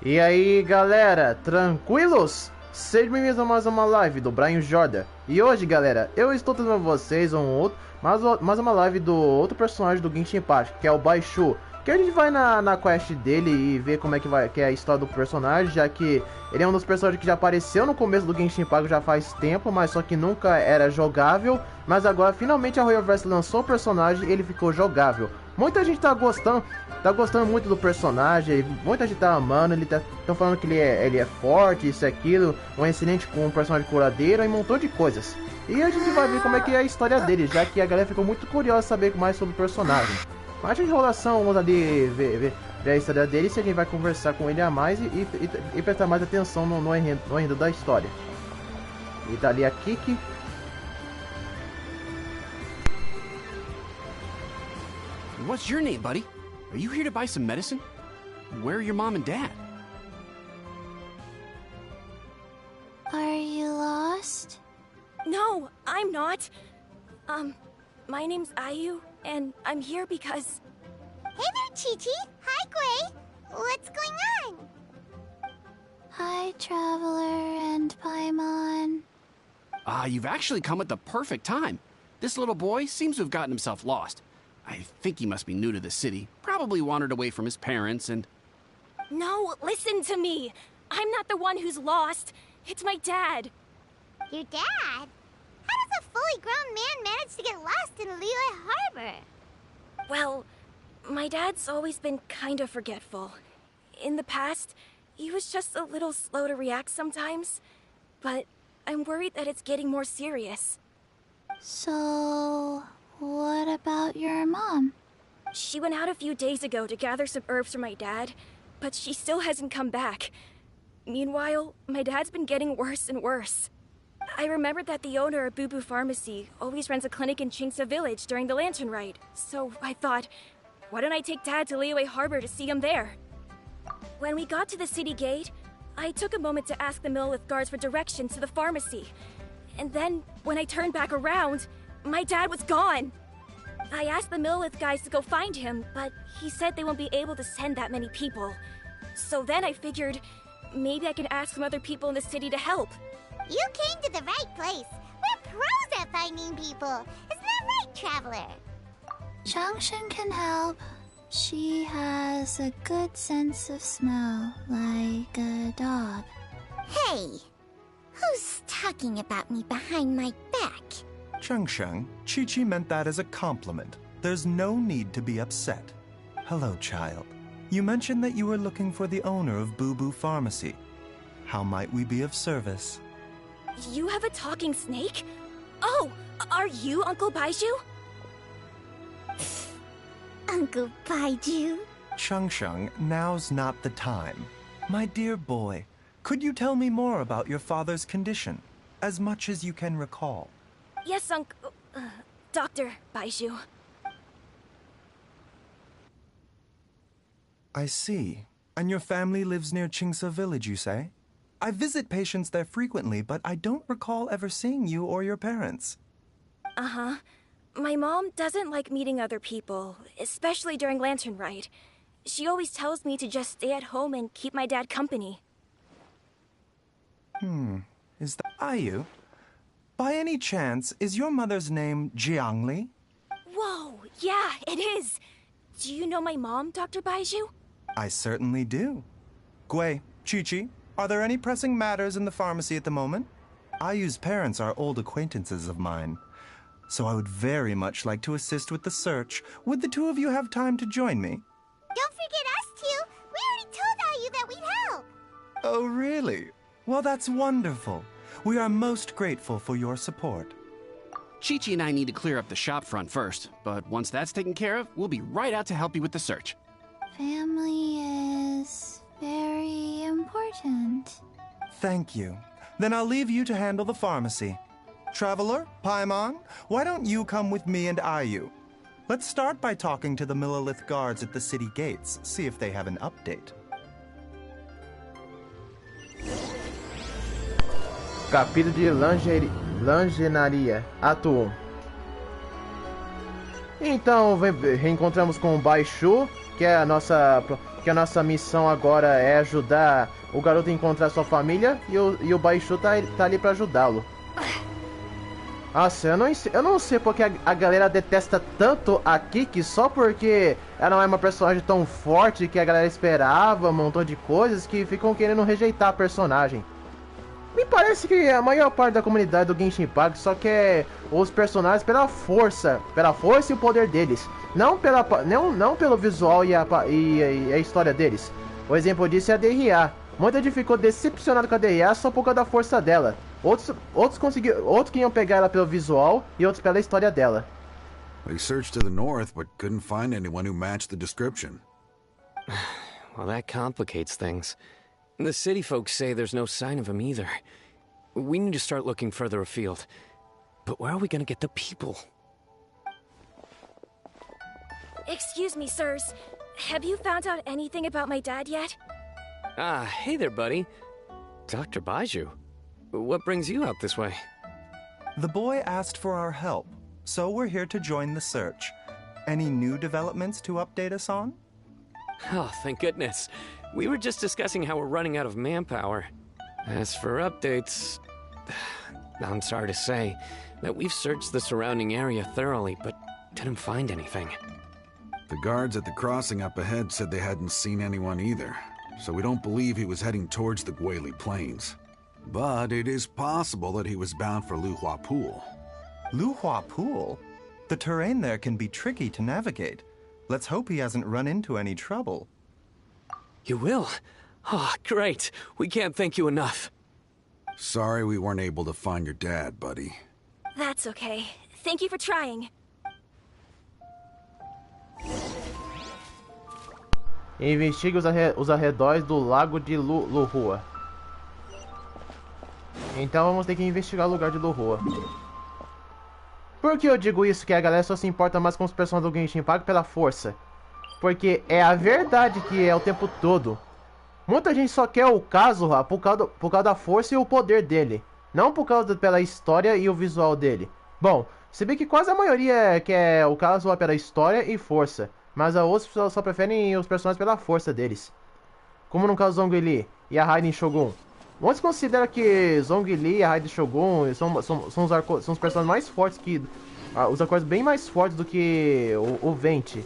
E aí galera, tranquilos? Sejam bem-vindos a mais uma live do Brian Jordan. E hoje galera, eu estou trazendo pra vocês mais uma live do outro personagem do Genshin, que é o Baishu. Que a gente vai na quest dele e ver como é que é a história do personagem, já que ele é um dos personagens que já apareceu no começo do Genshin Impact já faz tempo, mas só que nunca era jogável. Mas agora finalmente a Royalverse lançou o personagem e ele ficou jogável. Muita gente tá gostando muito do personagem, muita gente tá amando, estão falando que ele é forte, isso e aquilo, um personagem curadeiro e um montão de coisas. E a gente vai ver como é que é a história dele, já que a galera ficou muito curiosa de saber mais sobre o personagem. Mas de enrolação, vamos ali ver a história dele, se a gente vai conversar com ele a mais e prestar mais atenção no enredo da história. E tá ali a Kiki. What's your name, buddy? Are you here to buy some medicine? Where are your mom and dad? Are you lost? No, I'm not. My name's Ayu, and I'm here because... Hey there, Chi-Chi! Hi, Gui! What's going on? Hi, Traveler and Paimon. You've actually come at the perfect time. This little boy seems to have gotten himself lost. I think he must be new to the city. Probably wandered away from his parents and... No, listen to me! I'm not the one who's lost. It's my dad. Your dad? How does a fully grown man manage to get lost in Liyue Harbor? Well, my dad's always been kind of forgetful. In the past, he was just a little slow to react sometimes. But I'm worried that it's getting more serious. So, what about your mom? She went out a few days ago to gather some herbs for my dad, but she still hasn't come back. Meanwhile, my dad's been getting worse and worse. I remembered that the owner of Boo Boo Pharmacy always runs a clinic in Qingce Village during the Lantern Rite, so I thought, why don't I take Dad to Liyue Harbor to see him there? When we got to the city gate, I took a moment to ask the Millelith guards for directions to the pharmacy. And then, when I turned back around, my dad was gone! I asked the Millelith guys to go find him, but he said they won't be able to send that many people. So then I figured, maybe I can ask some other people in the city to help. You came to the right place. We're pros at finding people. Isn't that right, Traveler? Changshen can help. She has a good sense of smell, like a dog. Hey, who's talking about me behind my back? Chengsheng, Chi-Chi meant that as a compliment. There's no need to be upset. Hello, child. You mentioned that you were looking for the owner of Boo Boo Pharmacy. How might we be of service? You have a talking snake? Oh, are you Uncle Baiju? Uncle Baiju? Chengsheng, now's not the time. My dear boy, could you tell me more about your father's condition? As much as you can recall. Yes, Dr. Baiju. I see. And your family lives near Qingce Village, you say? I visit patients there frequently, but I don't recall ever seeing you or your parents. Uh-huh. My mom doesn't like meeting other people, especially during Lantern Rite. She always tells me to just stay at home and keep my dad company. Is that Ayu? By any chance, is your mother's name Jiangli? Whoa, yeah, it is. Do you know my mom, Dr. Baiju? I certainly do. Gui, Chi-Chi, are there any pressing matters in the pharmacy at the moment? Ayu's parents are old acquaintances of mine, so I would very much like to assist with the search. Would the two of you have time to join me? Don't forget us two. We already told Ayu that we'd help. Oh, really? Well, that's wonderful. We are most grateful for your support. Chi-Chi and I need to clear up the shop front first, but once that's taken care of, we'll be right out to help you with the search. Family is very important. Thank you. Then I'll leave you to handle the pharmacy. Traveler, Paimon, why don't you come with me and Ayu? Let's start by talking to the Millelith guards at the city gates, see if they have an update. Capítulo de Lagenaria, Ato 1. Então, reencontramos com o Baishu, que é a nossa que a nossa missão agora é ajudar o garoto a encontrar sua família e o Baishu tá ali pra ajudá-lo. Nossa, eu não sei porque a galera detesta tanto a Kiki só porque ela não é uma personagem tão forte que a galera esperava, um montão de coisas que ficam querendo rejeitar a personagem. Me parece que a maior parte da comunidade do Genshin Impact só quer os personagens pela força e o poder deles, não pelo visual e a história deles. O exemplo disso é a DRA. Muita gente ficou decepcionado com a DRA só por causa da força dela. Outros queriam pegar ela pelo visual e outros pela história dela. They searched to the north but couldn't find anyone who matched the description. Well, that complicates things. The city folks say there's no sign of him either. We need to start looking further afield. But where are we gonna get the people? Excuse me, sirs. Have you found out anything about my dad yet? Ah, hey there, buddy. Dr. Baiju. What brings you out this way? The boy asked for our help, so we're here to join the search. Any new developments to update us on? Oh, thank goodness. We were just discussing how we're running out of manpower. As for updates, I'm sorry to say that we've searched the surrounding area thoroughly, but didn't find anything. The guards at the crossing up ahead said they hadn't seen anyone either, so we don't believe he was heading towards the Guili Plains. But it is possible that he was bound for Luhua Pool. Luhua Pool? The terrain there can be tricky to navigate. Let's hope he hasn't run into any trouble. You will? Oh, great. We can't thank you enough. Sorry we weren't able to find your dad, buddy. That's okay. Thank you for trying. Investigue os arredores do lago de Luhua. Então vamos ter que investigar o lugar de Luhua. Por que eu digo isso? Que a galera só se importa mais com os personagens do Genshin Impact pela força. Porque é a verdade que é o tempo todo. Muita gente só quer o Kazuha por causa da força e o poder dele. Não por causa pela história e o visual dele. Bom, se bem que quase a maioria quer o Kazuha pela história e força. Mas a outros só preferem os personagens pela força deles. Como no caso Zhongli e a Raiden Shogun. Muitos consideram que Zhongli e a Raiden Shogun são os personagens mais fortes que... os acordes bem mais fortes do que o Venti.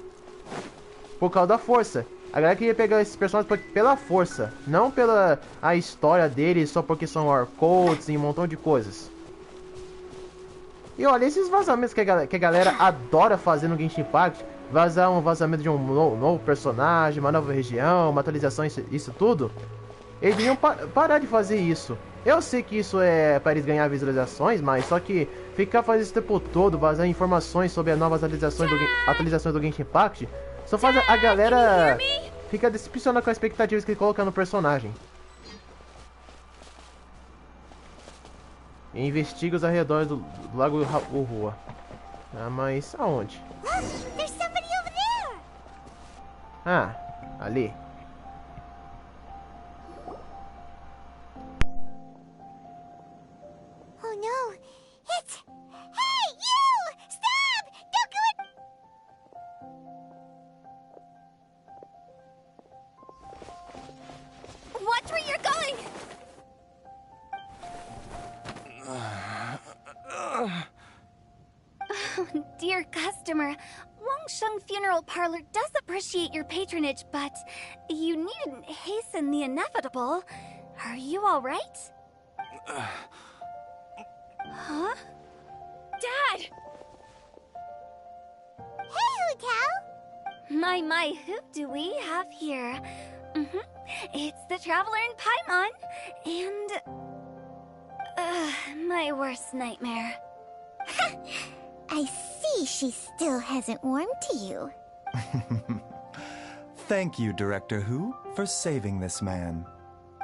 Por causa da força. A galera queria pegar esses personagens pela força. Não pela a história deles, só porque são Orcoats e um montão de coisas. E olha, esses vazamentos que a galera adora fazer no Genshin Impact. Vazar um vazamento de um novo personagem, uma nova região, uma atualização, isso tudo. Eles deviam parar de fazer isso. Eu sei que isso é para eles ganhar visualizações, mas só que ficar fazendo esse tempo todo, vazar informações sobre as novas atualizações do Genshin Impact, só faz a galera ficar decepcionada com as expectativas que ele coloca no personagem. E investiga os arredores do lago Luhua. Ah, mas aonde? There's somebody over there! Ah, ali. Oh no! It's... Hey, you! Stop! Don't go in... Watch where you're going! Oh, dear customer. Wangsheng Funeral Parlor does appreciate your patronage, but you needn't hasten the inevitable. Are you all right? Huh? Dad! Hey, Hu Tao! My, who do we have here? It's the Traveler in Paimon, and... my worst nightmare. I see she still hasn't warmed to you. Thank you, Director Hu, for saving this man.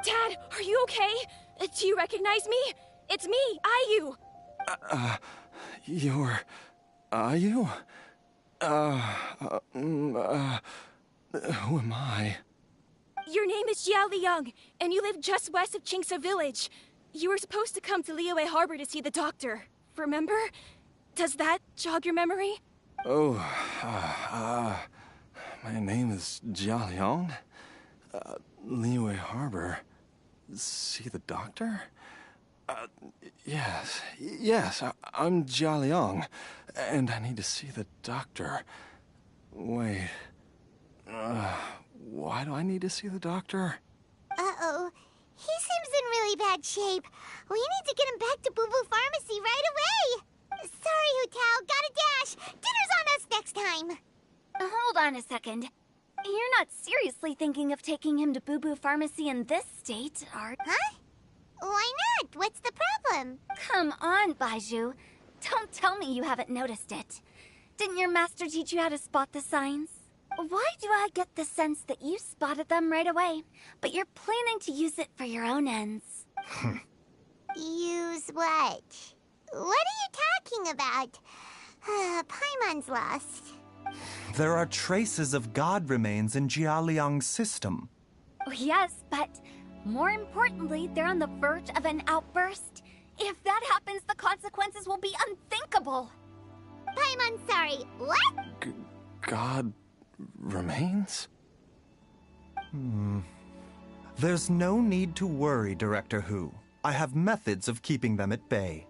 Dad, are you okay? Do you recognize me? It's me, Ayu! You're... Ayu? Who am I? Your name is Jiao Liang, and you live just west of Qingsa Village. You were supposed to come to Liyue Harbor to see the doctor. Remember? Does that jog your memory? Oh, my name is Jia Liang. Liyue Harbor. See the doctor? Yes, I'm Jia Liang, and I need to see the doctor. Wait, why do I need to see the doctor? Uh-oh. He seems in really bad shape. We need to get him back to Boo Boo Pharmacy right away. Sorry, Hu-Tao. Gotta dash. Dinner's on us next time. Hold on a second. You're not seriously thinking of taking him to Boo Boo Pharmacy in this state, are you? Huh? Why not? What's the problem? Come on, Baizhu. Don't tell me you haven't noticed it. Didn't your master teach you how to spot the signs? Why do I get the sense that you spotted them right away, but you're planning to use it for your own ends? Use what? What are you talking about? Paimon's lost. There are traces of god remains in Jia Liang's system. Oh, yes, but more importantly, they're on the verge of an outburst. If that happens, the consequences will be unthinkable. Paimon, sorry. What? God remains? There's no need to worry, Director Hu. I have methods of keeping them at bay.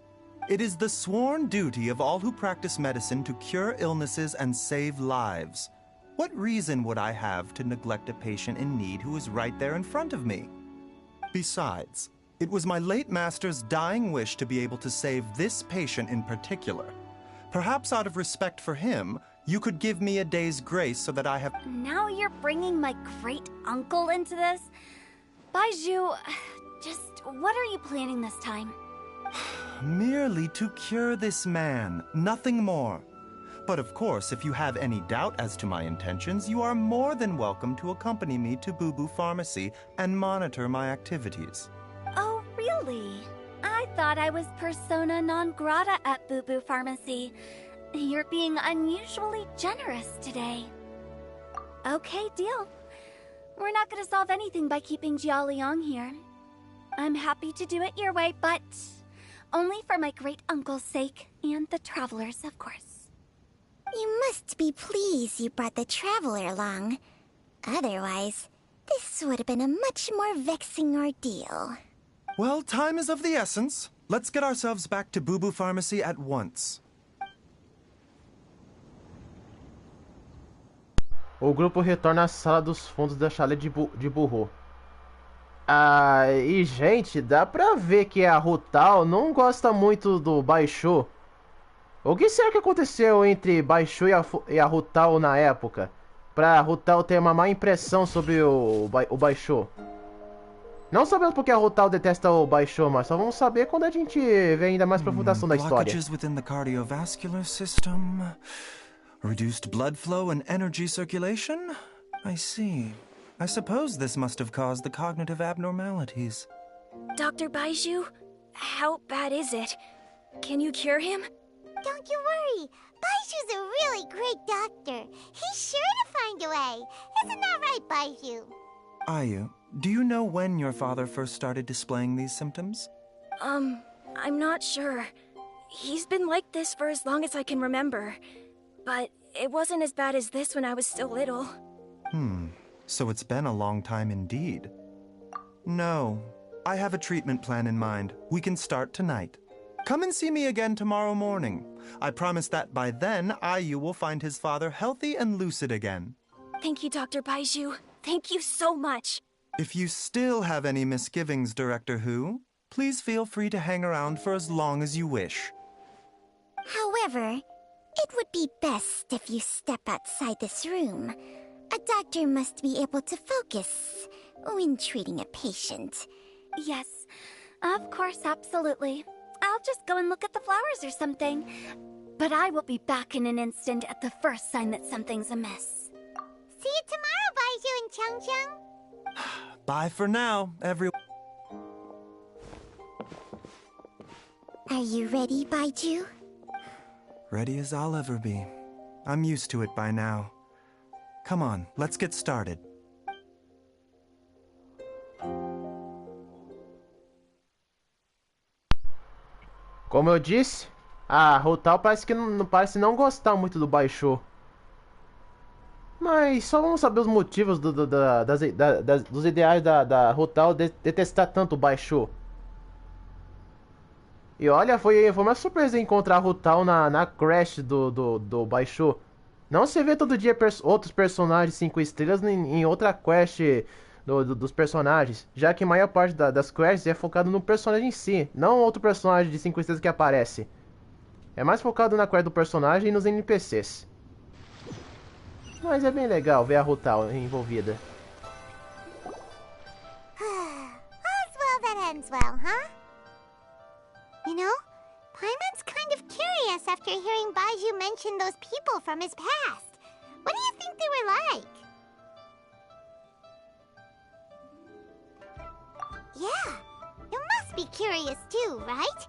It is the sworn duty of all who practice medicine to cure illnesses and save lives. What reason would I have to neglect a patient in need who is right there in front of me? Besides, it was my late master's dying wish to be able to save this patient in particular. Perhaps out of respect for him, you could give me a day's grace so that I have... Now you're bringing my great-uncle into this? Baizhu, just what are you planning this time? Merely to cure this man, nothing more. But of course, if you have any doubt as to my intentions, you are more than welcome to accompany me to Boo Boo Pharmacy and monitor my activities. Oh, really? I thought I was persona non grata at Boo Boo Pharmacy. You're being unusually generous today. Okay, deal. We're not gonna solve anything by keeping Jia Liang here. I'm happy to do it your way, but only for my great-uncle's sake, and the travelers, of course. You must be pleased you brought the traveler along. Otherwise, this would have been a much more vexing ordeal. Well, time is of the essence. Let's get ourselves back to Boo Boo Pharmacy at once. O grupo retorna à sala dos fundos da chalet de burro. E gente, dá pra ver que a Hu-Tao não gosta muito do Baishu. O que será que aconteceu entre Baishu e a Hu-Tao na época? Pra Hu-Tao ter uma má impressão sobre o Baishu. Não sabemos porque a Hu-Tao detesta o Baishu, mas só vamos saber quando a gente vê ainda mais profundação da história. Blockages within the cardiovascular system, reduced blood flow and energy circulation? I see. I suppose this must have caused the cognitive abnormalities. Dr. Baizhu, how bad is it? Can you cure him? Don't you worry. Baishu's a really great doctor. He's sure to find a way. Isn't that right, Baishu? Ayu, do you know when your father first started displaying these symptoms? I'm not sure. He's been like this for as long as I can remember. But it wasn't as bad as this when I was still little. So it's been a long time indeed. No, I have a treatment plan in mind. We can start tonight. Come and see me again tomorrow morning. I promise that by then, Ayu will find his father healthy and lucid again. Thank you, Dr. Baizhu. Thank you so much. If you still have any misgivings, Director Hu, please feel free to hang around for as long as you wish. However, it would be best if you step outside this room. A doctor must be able to focus when treating a patient. Yes, of course, absolutely. I'll just go and look at the flowers or something. But I will be back in an instant at the first sign that something's amiss. See you tomorrow, Baizhu and Chang-Chang. Bye for now, everyone. Are you ready, Baizhu? Ready as I'll ever be. I'm used to it by now. Come on, let's get started. Como eu disse, a Hu-Tao parece não gostar muito do Baishu. Mas só vamos saber os motivos dos ideais da Rutal detestar tanto o Baishu. E olha, foi uma surpresa encontrar a Rutal na Crash do Baishu. Não se vê todo dia outros personagens 5 estrelas em outra quest dos personagens, já que a maior parte das quests é focado no personagem em si, não outro personagem de 5 estrelas que aparece. É mais focado na quest do personagem e nos NPCs. Mas é bem legal ver a Rutal envolvida. All's well that ends well, huh? You know, Paimon's kind of curious after hearing Baiju mention those people from his past. What do you think they were like? Yeah, you must be curious too, right?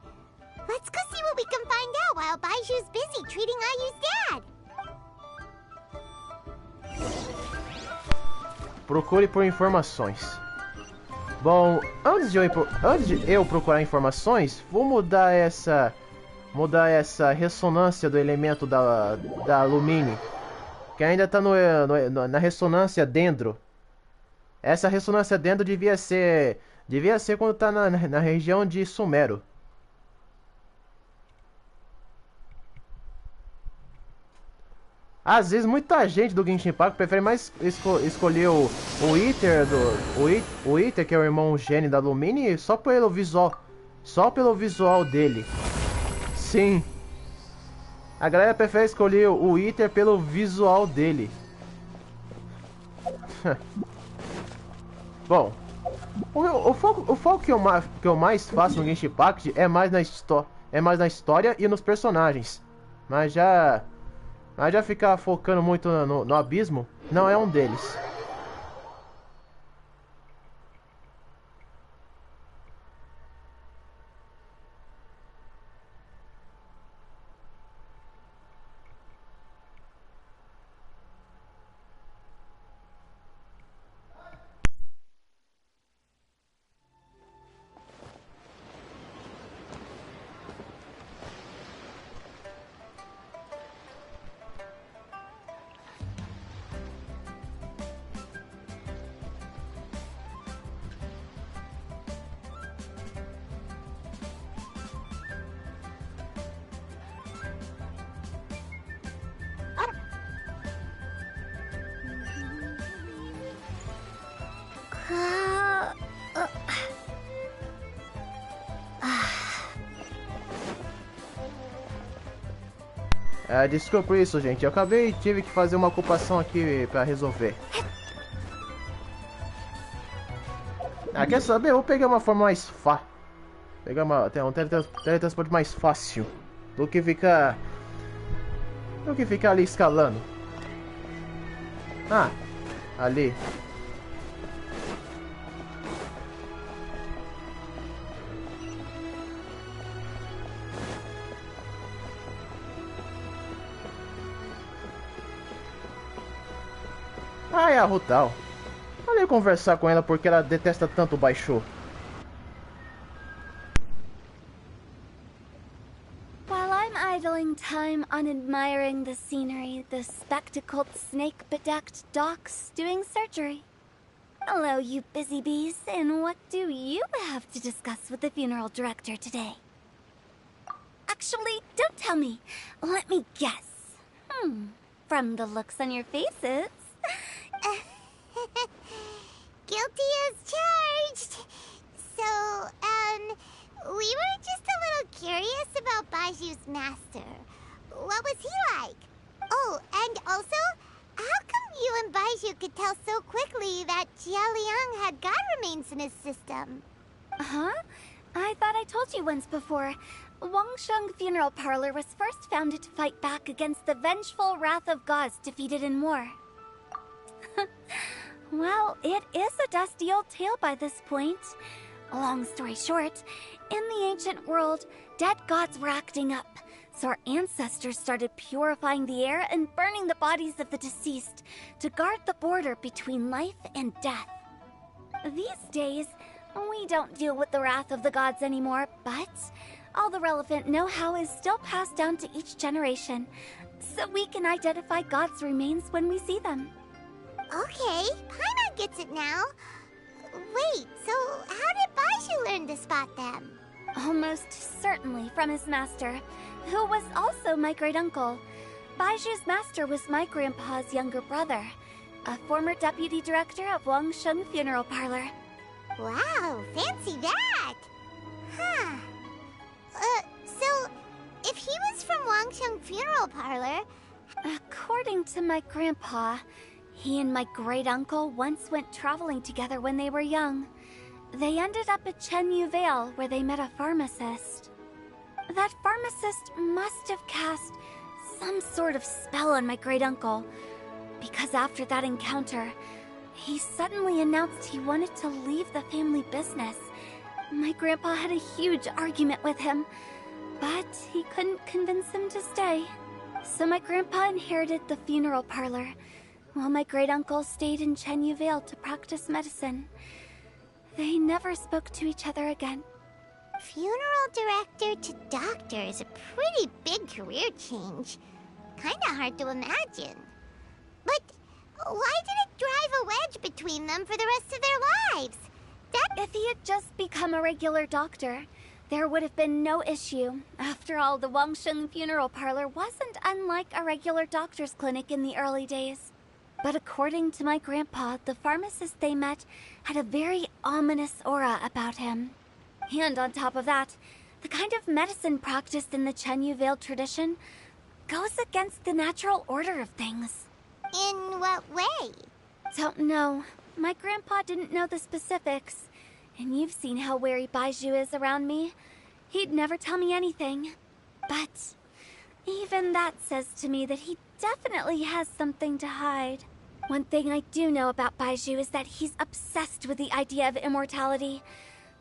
Let's go see what we can find out while Baiju's busy treating Ayu's dad. Procure por informações. Bom, antes de eu procurar informações, vou mudar essa ressonância do elemento da Lumine, que ainda está na ressonância dendro. Essa ressonância dendro devia ser quando está na região de Sumero. Às vezes muita gente do Genshin Impact prefere mais escolher o Iter, que é o irmão gênio da Lumine, só pelo visual dele. Sim. A galera prefere escolher o Iter pelo visual dele. Bom, o foco que eu mais faço no Genshin Impact é mais na história e nos personagens. Mas já ficar focando muito no abismo não é um deles. Desculpa isso, gente. Eu tive que fazer uma ocupação aqui pra resolver. Quer saber? Eu vou pegar uma forma mais pegar um teletransporte mais fácil do que ficar ali escalando. Ali. É a Rutal. Olha eu conversar com ela porque ela detesta tanto o Baishu. While I'm idling time on admiring the scenery, the spectacled snake-bedecked docs doing surgery. Hello, you busy bees, and what do you have to discuss with the funeral director today? Actually, don't tell me. Let me guess. From the looks on your faces... Guilty as charged. So, we were just a little curious about Baiju's master. What was he like? Oh, and also, how come you and Baiju could tell so quickly that Jialiang had god remains in his system? Huh? I thought I told you once before. Wangsheng Funeral Parlor was first founded to fight back against the vengeful wrath of gods defeated in war. Well, it is a dusty old tale by this point. Long story short, in the ancient world, dead gods were acting up, so our ancestors started purifying the air and burning the bodies of the deceased to guard the border between life and death. These days, we don't deal with the wrath of the gods anymore, but all the relevant know-how is still passed down to each generation, so we can identify gods' remains when we see them. Okay, Paimon gets it now. Wait, so how did Baizhu learn to spot them? Almost certainly from his master, who was also my great-uncle. Baizhu's master was my grandpa's younger brother, a former deputy director of Wangsheng Funeral Parlor. Wow, fancy that! Huh. So, if he was from Wangsheng Funeral Parlor... According to my grandpa, he and my great-uncle once went traveling together when they were young. They ended up at Chenyu Vale, where they met a pharmacist. That pharmacist must have cast some sort of spell on my great-uncle, because after that encounter, he suddenly announced he wanted to leave the family business. My grandpa had a huge argument with him, but he couldn't convince him to stay. So my grandpa inherited the funeral parlor, while my great-uncle stayed in Chenyu Vale to practice medicine. They never spoke to each other again. Funeral director to doctor is a pretty big career change. Kinda hard to imagine. But why did it drive a wedge between them for the rest of their lives? If he had just become a regular doctor, there would have been no issue. After all, the Wangsheng Funeral Parlor wasn't unlike a regular doctor's clinic in the early days. But according to my grandpa, the pharmacist they met had a very ominous aura about him. And on top of that, the kind of medicine practiced in the Chenyu Vale tradition goes against the natural order of things. In what way? Don't know. My grandpa didn't know the specifics. And you've seen how wary Baizhu is around me. He'd never tell me anything. But even that says to me that he definitely has something to hide. One thing I do know about Baizhu is that he's obsessed with the idea of immortality.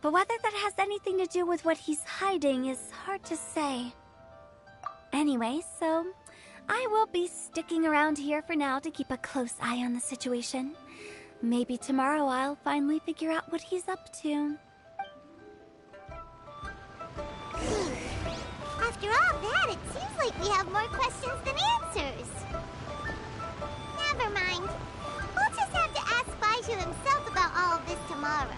But whether that has anything to do with what he's hiding is hard to say. Anyway, so I will be sticking around here for now to keep a close eye on the situation. Maybe tomorrow I'll finally figure out what he's up to. After all that, it seems like we have more questions than answers. Never mind. We'll just have to ask Baizhu himself about all of this tomorrow.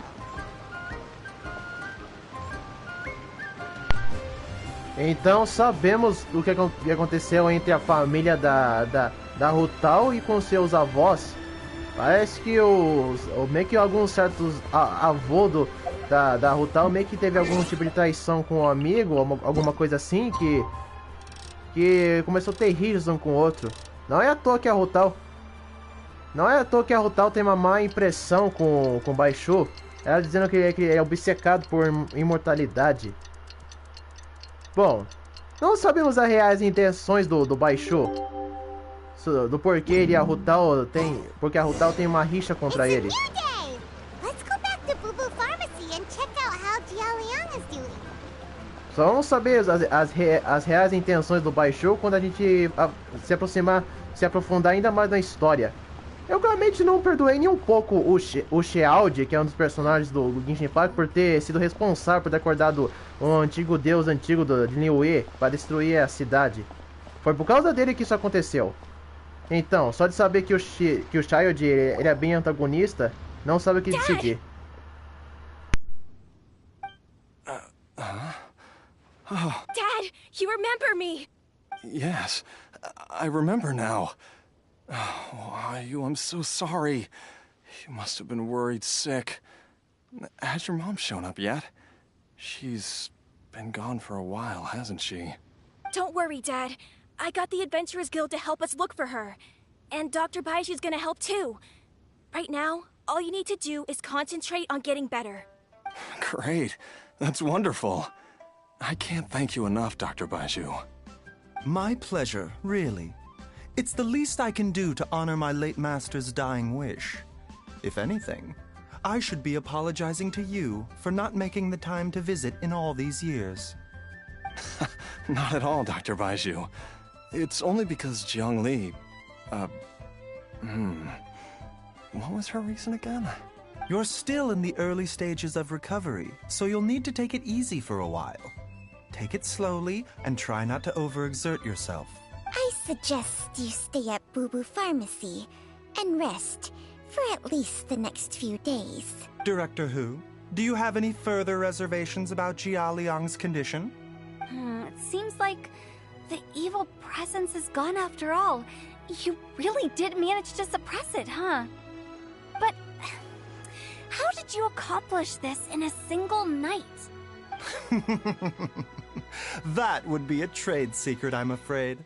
Então sabemos o que aconteceu entre a família da Rutal e com seus avós. Parece que meio que alguns certos avô da Rutal meio que teve algum tipo de traição com um amigo, alguma coisa assim, que começou a ter rios um com o outro. Não é à toa que a Rutal tem uma má impressão com Baizhu. Ela dizendo que é obcecado por imortalidade. Bom, não sabemos as reais intenções do Baizhu. Do porquê ele e a Rutal tem... Porque a Rutal tem uma rixa contra ele. Só vamos saber as reais intenções do Baizhu quando a gente se aprofundar ainda mais na história. Eu realmente não perdoei nem um pouco o Shealdi, que é um dos personagens do Genshin Impact, por ter sido responsável por ter acordado um antigo deus antigo de Niue para destruir a cidade. Foi por causa dele que isso aconteceu. Então, só de saber que o Child ele é bem antagonista, não sabe o que decidir. Dad, you remember me! Yes, I remember now. Oh, I'm so sorry. You must have been worried sick. Has your mom shown up yet? She's been gone for a while, hasn't she? Don't worry, Dad. I got the Adventurers Guild to help us look for her. And Dr. Baizhu's gonna help too. Right now, all you need to do is concentrate on getting better. Great. That's wonderful. I can't thank you enough, Dr. Baizhu. My pleasure, really. It's the least I can do to honor my late master's dying wish. If anything, I should be apologizing to you for not making the time to visit in all these years. Not at all, Dr. Baizhu. It's only because Jiang Li... What was her reason again? You're still in the early stages of recovery, so you'll need to take it easy for a while. Take it slowly and try not to overexert yourself. I suggest you stay at Boo Boo Pharmacy and rest. For at least the next few days. Director Hu, do you have any further reservations about Jia Liang's condition? It seems like the evil presence is gone after all. You really did manage to suppress it, huh? But how did you accomplish this in a single night? That would be a trade secret, I'm afraid.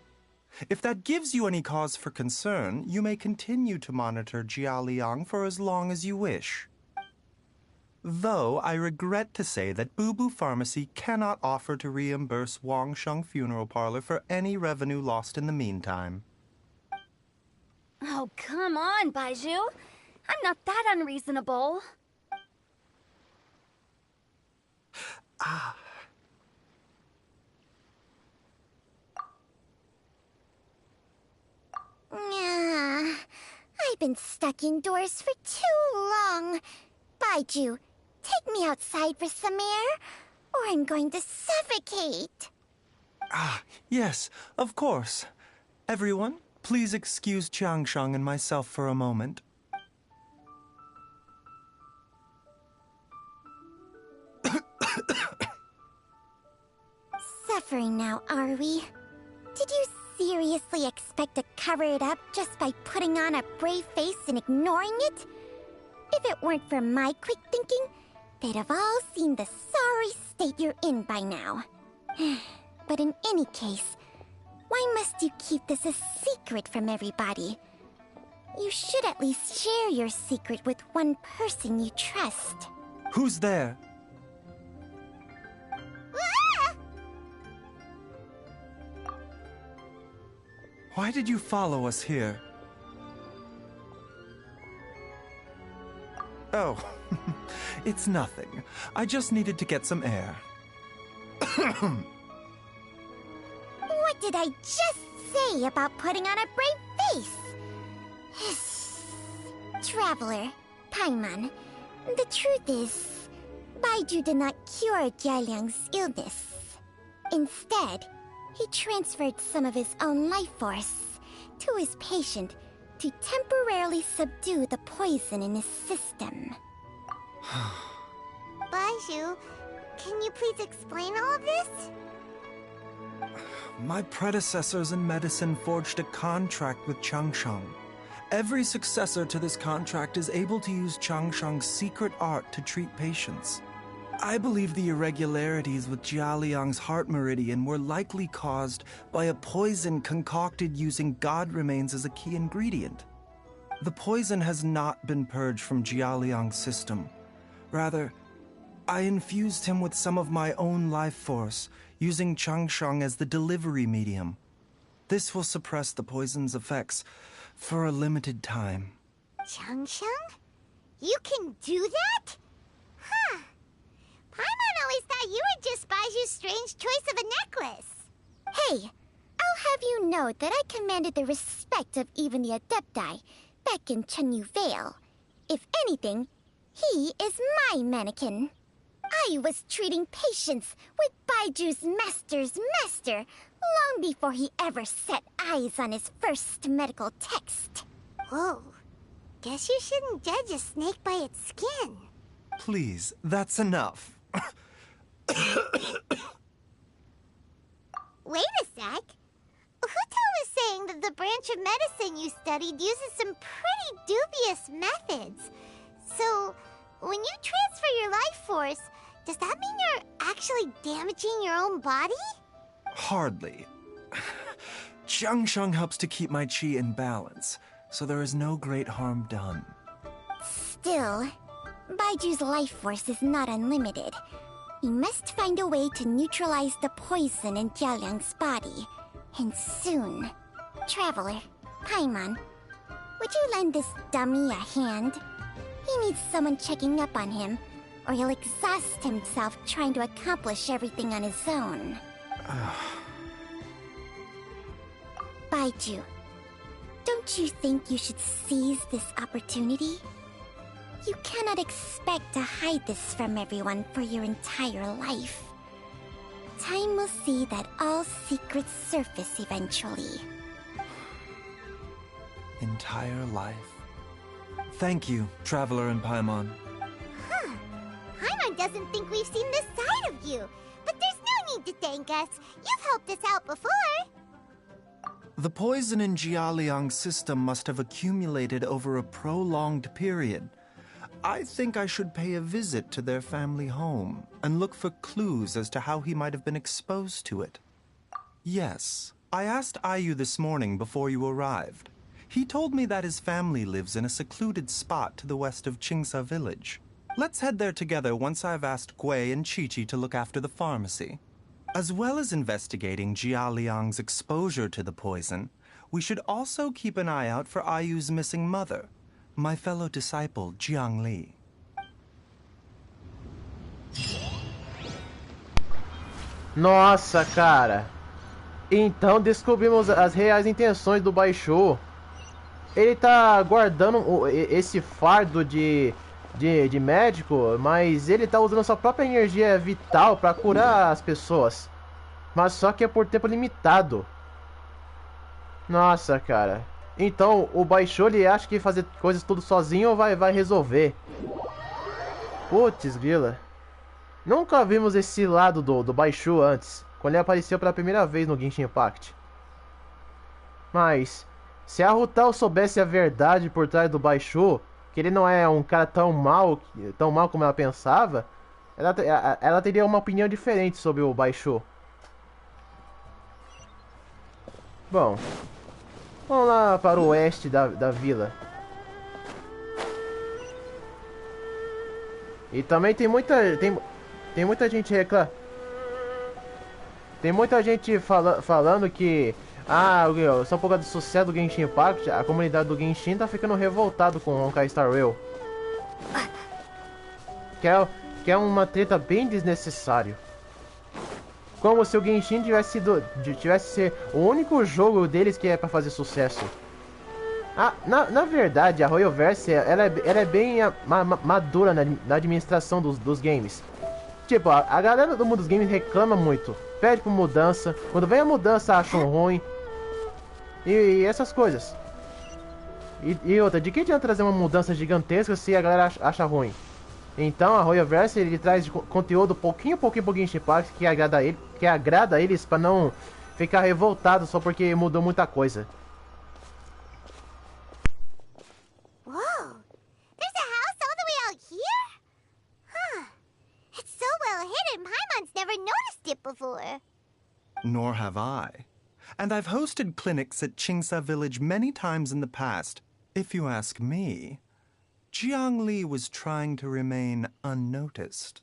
If that gives you any cause for concern, you may continue to monitor Jia Liang for as long as you wish. Though I regret to say that Boo Boo Pharmacy cannot offer to reimburse Wang Sheng Funeral Parlor for any revenue lost in the meantime. Oh, come on, Baiju. I'm not that unreasonable. I've been stuck indoors for too long. Baiju, take me outside for some air, or I'm going to suffocate. Yes, of course. Everyone, please excuse Changsheng and myself for a moment. Suffering now, are we? Did you seriously expect to cover it up just by putting on a brave face and ignoring it? If it weren't for my quick thinking, they'd have all seen the sorry state you're in by now. But in any case, why must you keep this a secret from everybody? You should at least share your secret with one person you trust. Who's there? Why did you follow us here? Oh, it's nothing. I just needed to get some air. What did I just say about putting on a brave face? Traveler, Paimon, the truth is, Baiju did not cure Jialiang's illness. Instead, he transferred some of his own life force to his patient to temporarily subdue the poison in his system. Baiju, can you please explain all of this? My predecessors in medicine forged a contract with Changsheng. Every successor to this contract is able to use Changsheng's secret art to treat patients. I believe the irregularities with Jia Liang's heart meridian were likely caused by a poison concocted using god remains as a key ingredient. The poison has not been purged from Jia Liang's system. Rather, I infused him with some of my own life force, using Changsheng as the delivery medium. This will suppress the poison's effects for a limited time. Changsheng? You can do that? Huh. Paimon always thought you were just Baiju's strange choice of a necklace. Hey, I'll have you know that I commanded the respect of even the Adepti back in Chenyu Vale. If anything, he is my mannequin. I was treating patients with Baiju's master's master long before he ever set eyes on his first medical text. Whoa. Guess you shouldn't judge a snake by its skin. Please, that's enough. Wait a sec. Huto was saying that the branch of medicine you studied uses some pretty dubious methods. So, when you transfer your life force, does that mean you're actually damaging your own body? Hardly. Changsheng helps to keep my chi in balance, so there is no great harm done. Still, Baiju's life force is not unlimited. We must find a way to neutralize the poison in Jialiang's body. And soon. Traveler, Paimon, would you lend this dummy a hand? He needs someone checking up on him, or he'll exhaust himself trying to accomplish everything on his own. Baiju, don't you think you should seize this opportunity? You cannot expect to hide this from everyone for your entire life. Time will see that all secrets surface eventually. Entire life? Thank you, Traveler and Paimon. Huh. Paimon doesn't think we've seen this side of you. But there's no need to thank us. You've helped us out before. The poison in Jialiang's system must have accumulated over a prolonged period. I think I should pay a visit to their family home and look for clues as to how he might have been exposed to it. Yes, I asked Ayu this morning before you arrived. He told me that his family lives in a secluded spot to the west of Qingsa village. Let's head there together once I've asked Gui and Chi-Chi to look after the pharmacy. As well as investigating Jia Liang's exposure to the poison, we should also keep an eye out for Ayu's missing mother, my fellow disciple Jiang Li. Nossa, cara. Então descobrimos as reais intenções do Baishu. Ele tá guardando esse fardo de médico, mas ele tá usando sua própria energia vital pra curar as pessoas. Mas só que é por tempo limitado. Nossa, cara. Então o Baishu, ele acha que fazer coisas tudo sozinho vai resolver. Putz, grila. Nunca vimos esse lado do Baishu antes, quando ele apareceu pela primeira vez no Genshin Impact. Mas se a Rutal soubesse a verdade por trás do Baishu, que ele não é um cara tão mal como ela pensava, ela teria uma opinião diferente sobre o Baishu. Bom, vamos lá para o oeste da vila. E também tem muita gente tem muita gente falando que só por causa do sucesso do Genshin Impact, a comunidade do Genshin tá ficando revoltado com o Honkai Star Rail. Que é uma treta bem desnecessária. Como se o Genshin tivesse ser o único jogo deles que é pra fazer sucesso. Na verdade, a Royalverse ela é bem madura na administração dos games. Tipo, a galera do mundo dos games reclama muito, pede por mudança, quando vem a mudança acham ruim. E essas coisas. E outra, de que adianta trazer uma mudança gigantesca se a galera acha ruim? Então a Royalverse ele traz conteúdo pouquinho pro Genshin Impact que agrada eles pra não ficar revoltado só porque mudou muita coisa. Whoa! There's a house all the way out here? Huh. It's so well hidden, Paimon's never noticed it before. Nor have I. And I've hosted clinics at Qingsa village many times in the past. If you ask me, Jiang Li was trying to remain unnoticed.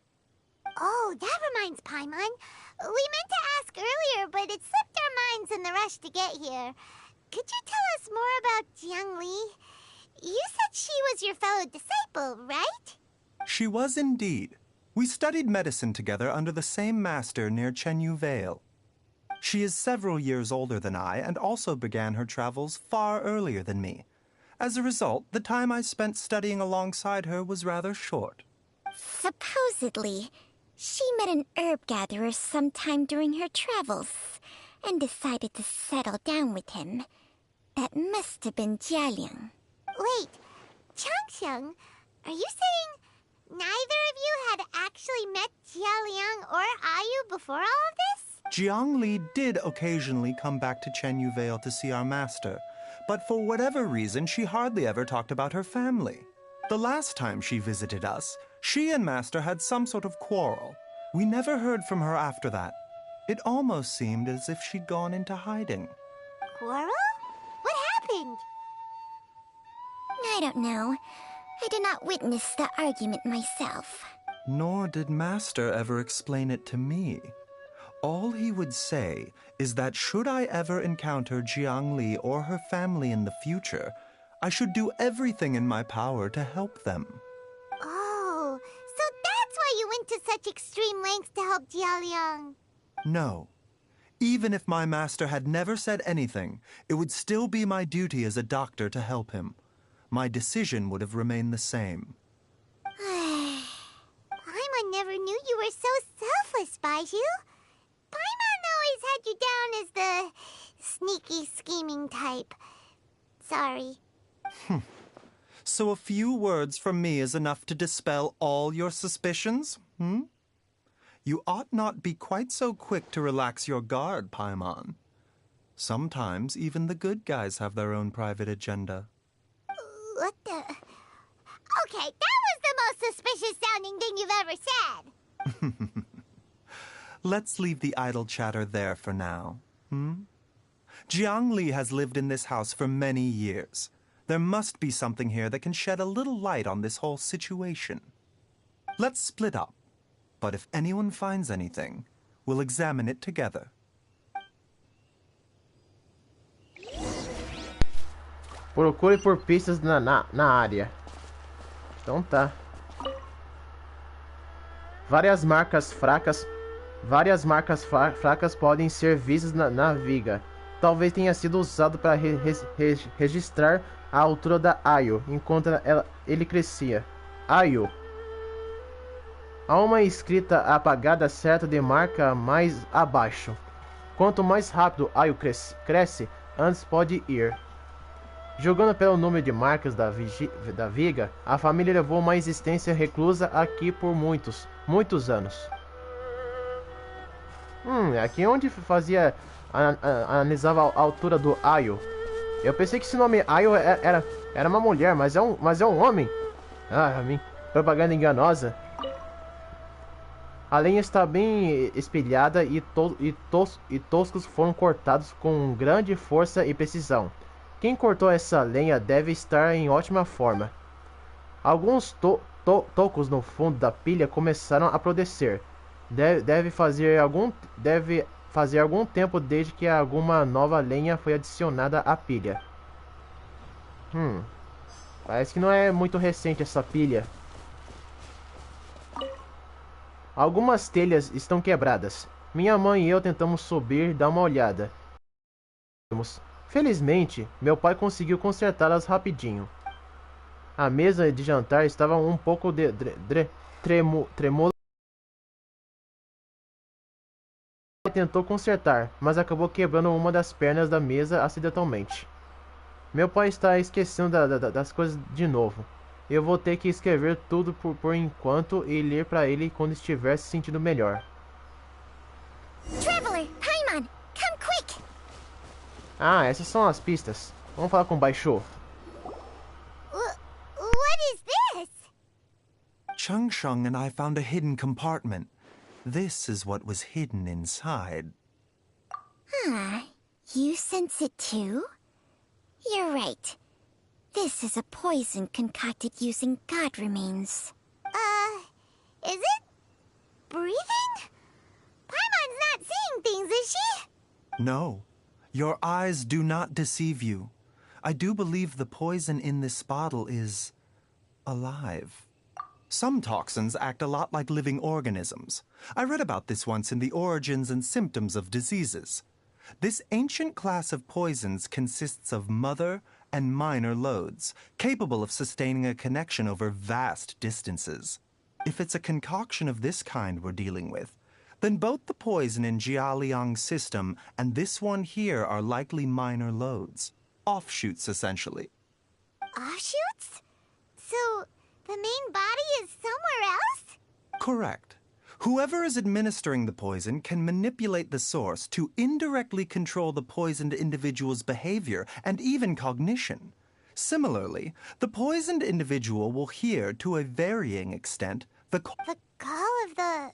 Oh, that reminds Paimon. We meant to ask earlier, but it slipped our minds in the rush to get here. Could you tell us more about Jiang Li? You said she was your fellow disciple, right? She was indeed. We studied medicine together under the same master near Chenyu Vale. She is several years older than I and also began her travels far earlier than me. As a result, the time I spent studying alongside her was rather short. Supposedly, she met an herb gatherer sometime during her travels and decided to settle down with him. That must have been Jialiang. Wait, Changxiang, are you saying neither of you had actually met Jialiang or Ayu before all of this? Jiang Li did occasionally come back to Chenyu Vale to see our master, but for whatever reason, she hardly ever talked about her family. The last time she visited us, she and Master had some sort of quarrel. We never heard from her after that. It almost seemed as if she'd gone into hiding. Quarrel? What happened? I don't know. I did not witness the argument myself. Nor did Master ever explain it to me. All he would say is that should I ever encounter Jiang Li or her family in the future, I should do everything in my power to help them. Oh, so that's why you went to such extreme lengths to help Jialiang. No. Even if my master had never said anything, it would still be my duty as a doctor to help him. My decision would have remained the same. Paimon never knew you were so selfless, Baiju. Paimon always had you down as the sneaky, scheming type. Sorry. So a few words from me is enough to dispel all your suspicions, hmm? You ought not be quite so quick to relax your guard, Paimon. Sometimes even the good guys have their own private agenda. What the... Okay, that was the most suspicious sounding thing you've ever said. Let's leave the idle chatter there for now, hmm? Jiang Li has lived in this house for many years. There must be something here that can shed a little light on this whole situation. Let's split up, but if anyone finds anything, we'll examine it together. Procure por pistas na área. Então tá. Várias marcas fracas podem ser vistas na viga. Talvez tenha sido usado para registrar a altura da Ayo enquanto ele crescia. Ayo. Há uma escrita apagada certa de marca mais abaixo. Quanto mais rápido Ayo cresce, antes pode ir. Julgando pelo número de marcas da viga, a família levou uma existência reclusa aqui por muitos anos. Aqui é onde analisava a altura do Ayo. Eu pensei que esse nome Ayo era uma mulher, mas é um homem. Propaganda enganosa. A lenha está bem espelhada e toscos foram cortados com grande força e precisão. Quem cortou essa lenha deve estar em ótima forma. Alguns tocos no fundo da pilha começaram a apodrecer. Deve fazer algum tempo desde que alguma nova lenha foi adicionada à pilha. Parece que não é muito recente essa pilha. Algumas telhas estão quebradas. Minha mãe e eu tentamos subir e dar uma olhada. Felizmente, meu pai conseguiu consertá-las rapidinho. A mesa de jantar estava um pouco tremola. Tentou consertar, mas acabou quebrando uma das pernas da mesa acidentalmente. Meu pai está esquecendo das coisas de novo. Eu vou ter que escrever tudo por enquanto e ler para ele quando estiver se sentindo melhor. Traveler, Paimon, come quick! Essas são as pistas. Vamos falar com o Baixô. What is this? Changsheng and I found a hidden compartment. This is what was hidden inside. You sense it too? You're right. This is a poison concocted using god remains. Is it breathing? Paimon's not seeing things, is she? No. Your eyes do not deceive you. I do believe the poison in this bottle is alive. Some toxins act a lot like living organisms. I read about this once in the Origins and Symptoms of Diseases. This ancient class of poisons consists of mother and minor loads, capable of sustaining a connection over vast distances. If it's a concoction of this kind we're dealing with, then both the poison in Jialiang's system and this one here are likely minor loads. Offshoots, essentially. Offshoots? So, the main body is somewhere else? Correct. Whoever is administering the poison can manipulate the source to indirectly control the poisoned individual's behavior and even cognition. Similarly, the poisoned individual will hear, to a varying extent, the call of the...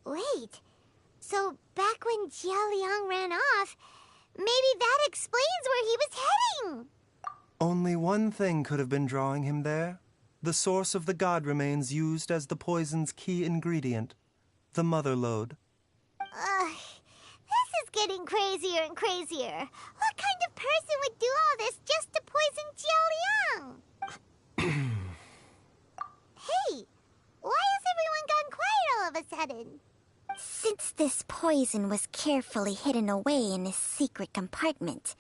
Wait. So, back when Jialiang ran off, maybe that explains where he was heading! Only one thing could have been drawing him there. The source of the god remains used as the poison's key ingredient. The mother lode. This is getting crazier and crazier. What kind of person would do all this just to poison Jialiang? Hey, why has everyone gone quiet all of a sudden? Since this poison was carefully hidden away in a secret compartment,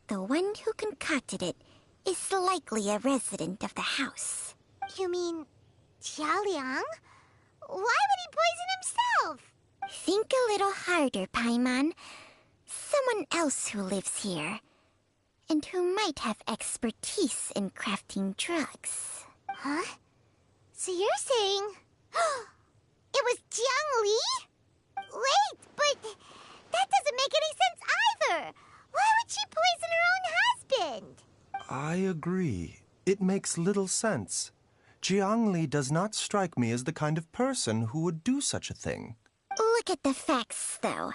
the one who concocted it is likely a resident of the house. You mean Jialiang? Why would he poison himself? Think a little harder, Paimon. Someone else who lives here. and who might have expertise in crafting drugs. Huh? So you're saying... it was Jiang Li? Wait, but that doesn't make any sense either! Why would she poison her own husband? I agree. It makes little sense. Jiang Li does not strike me as the kind of person who would do such a thing. Look at the facts, though.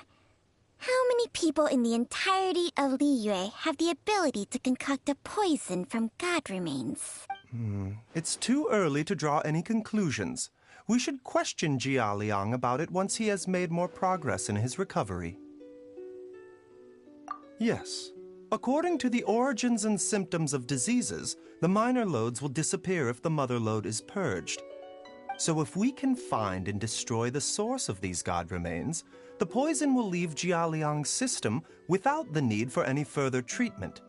How many people in the entirety of Liyue have the ability to concoct a poison from god remains? It's too early to draw any conclusions. We should question Jia Liang about it once he has made more progress in his recovery. Yes. According to the origins and symptoms of diseases, the minor loads will disappear if the mother load is purged. So if we can find and destroy the source of these god remains, the poison will leave Jia Liang's system without the need for any further treatment.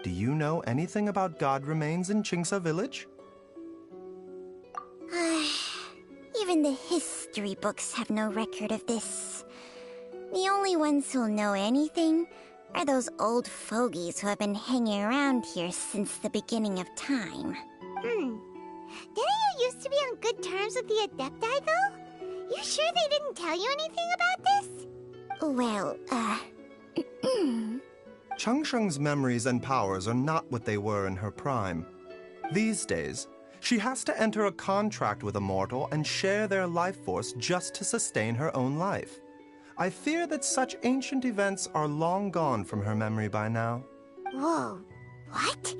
Do you know anything about god remains in Qingsa village? Even the history books have no record of this. The only ones who'll know anything are those old fogies who have been hanging around here since the beginning of time. Didn't you used to be on good terms with the Adepti, though? You sure they didn't tell you anything about this? Well, Changsheng's memories and powers are not what they were in her prime. These days, she has to enter a contract with a mortal and share their life force just to sustain her own life. I fear that such ancient events are long gone from her memory by now. Whoa, what?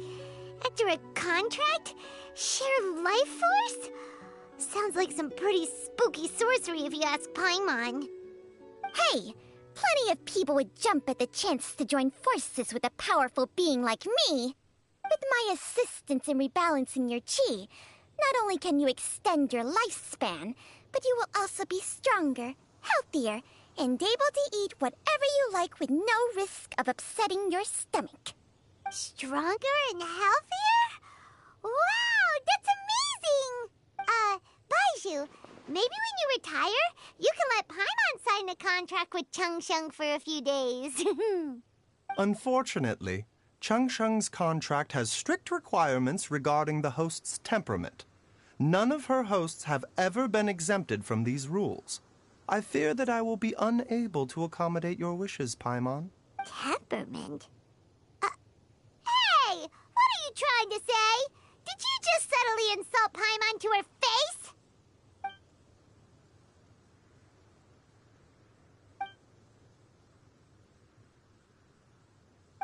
After a contract? Share life force? Sounds like some pretty spooky sorcery if you ask Paimon. Hey, plenty of people would jump at the chance to join forces with a powerful being like me. With my assistance in rebalancing your chi, not only can you extend your lifespan, but you will also be stronger, healthier, and able to eat whatever you like with no risk of upsetting your stomach. Stronger and healthier? Wow, that's amazing! Baizhu, maybe when you retire, you can let Paimon sign a contract with Changsheng for a few days. Unfortunately, Changsheng's contract has strict requirements regarding the host's temperament. None of her hosts have ever been exempted from these rules. I fear that I will be unable to accommodate your wishes, Paimon. Temperament? Hey! What are you trying to say? Did you just subtly insult Paimon to her face?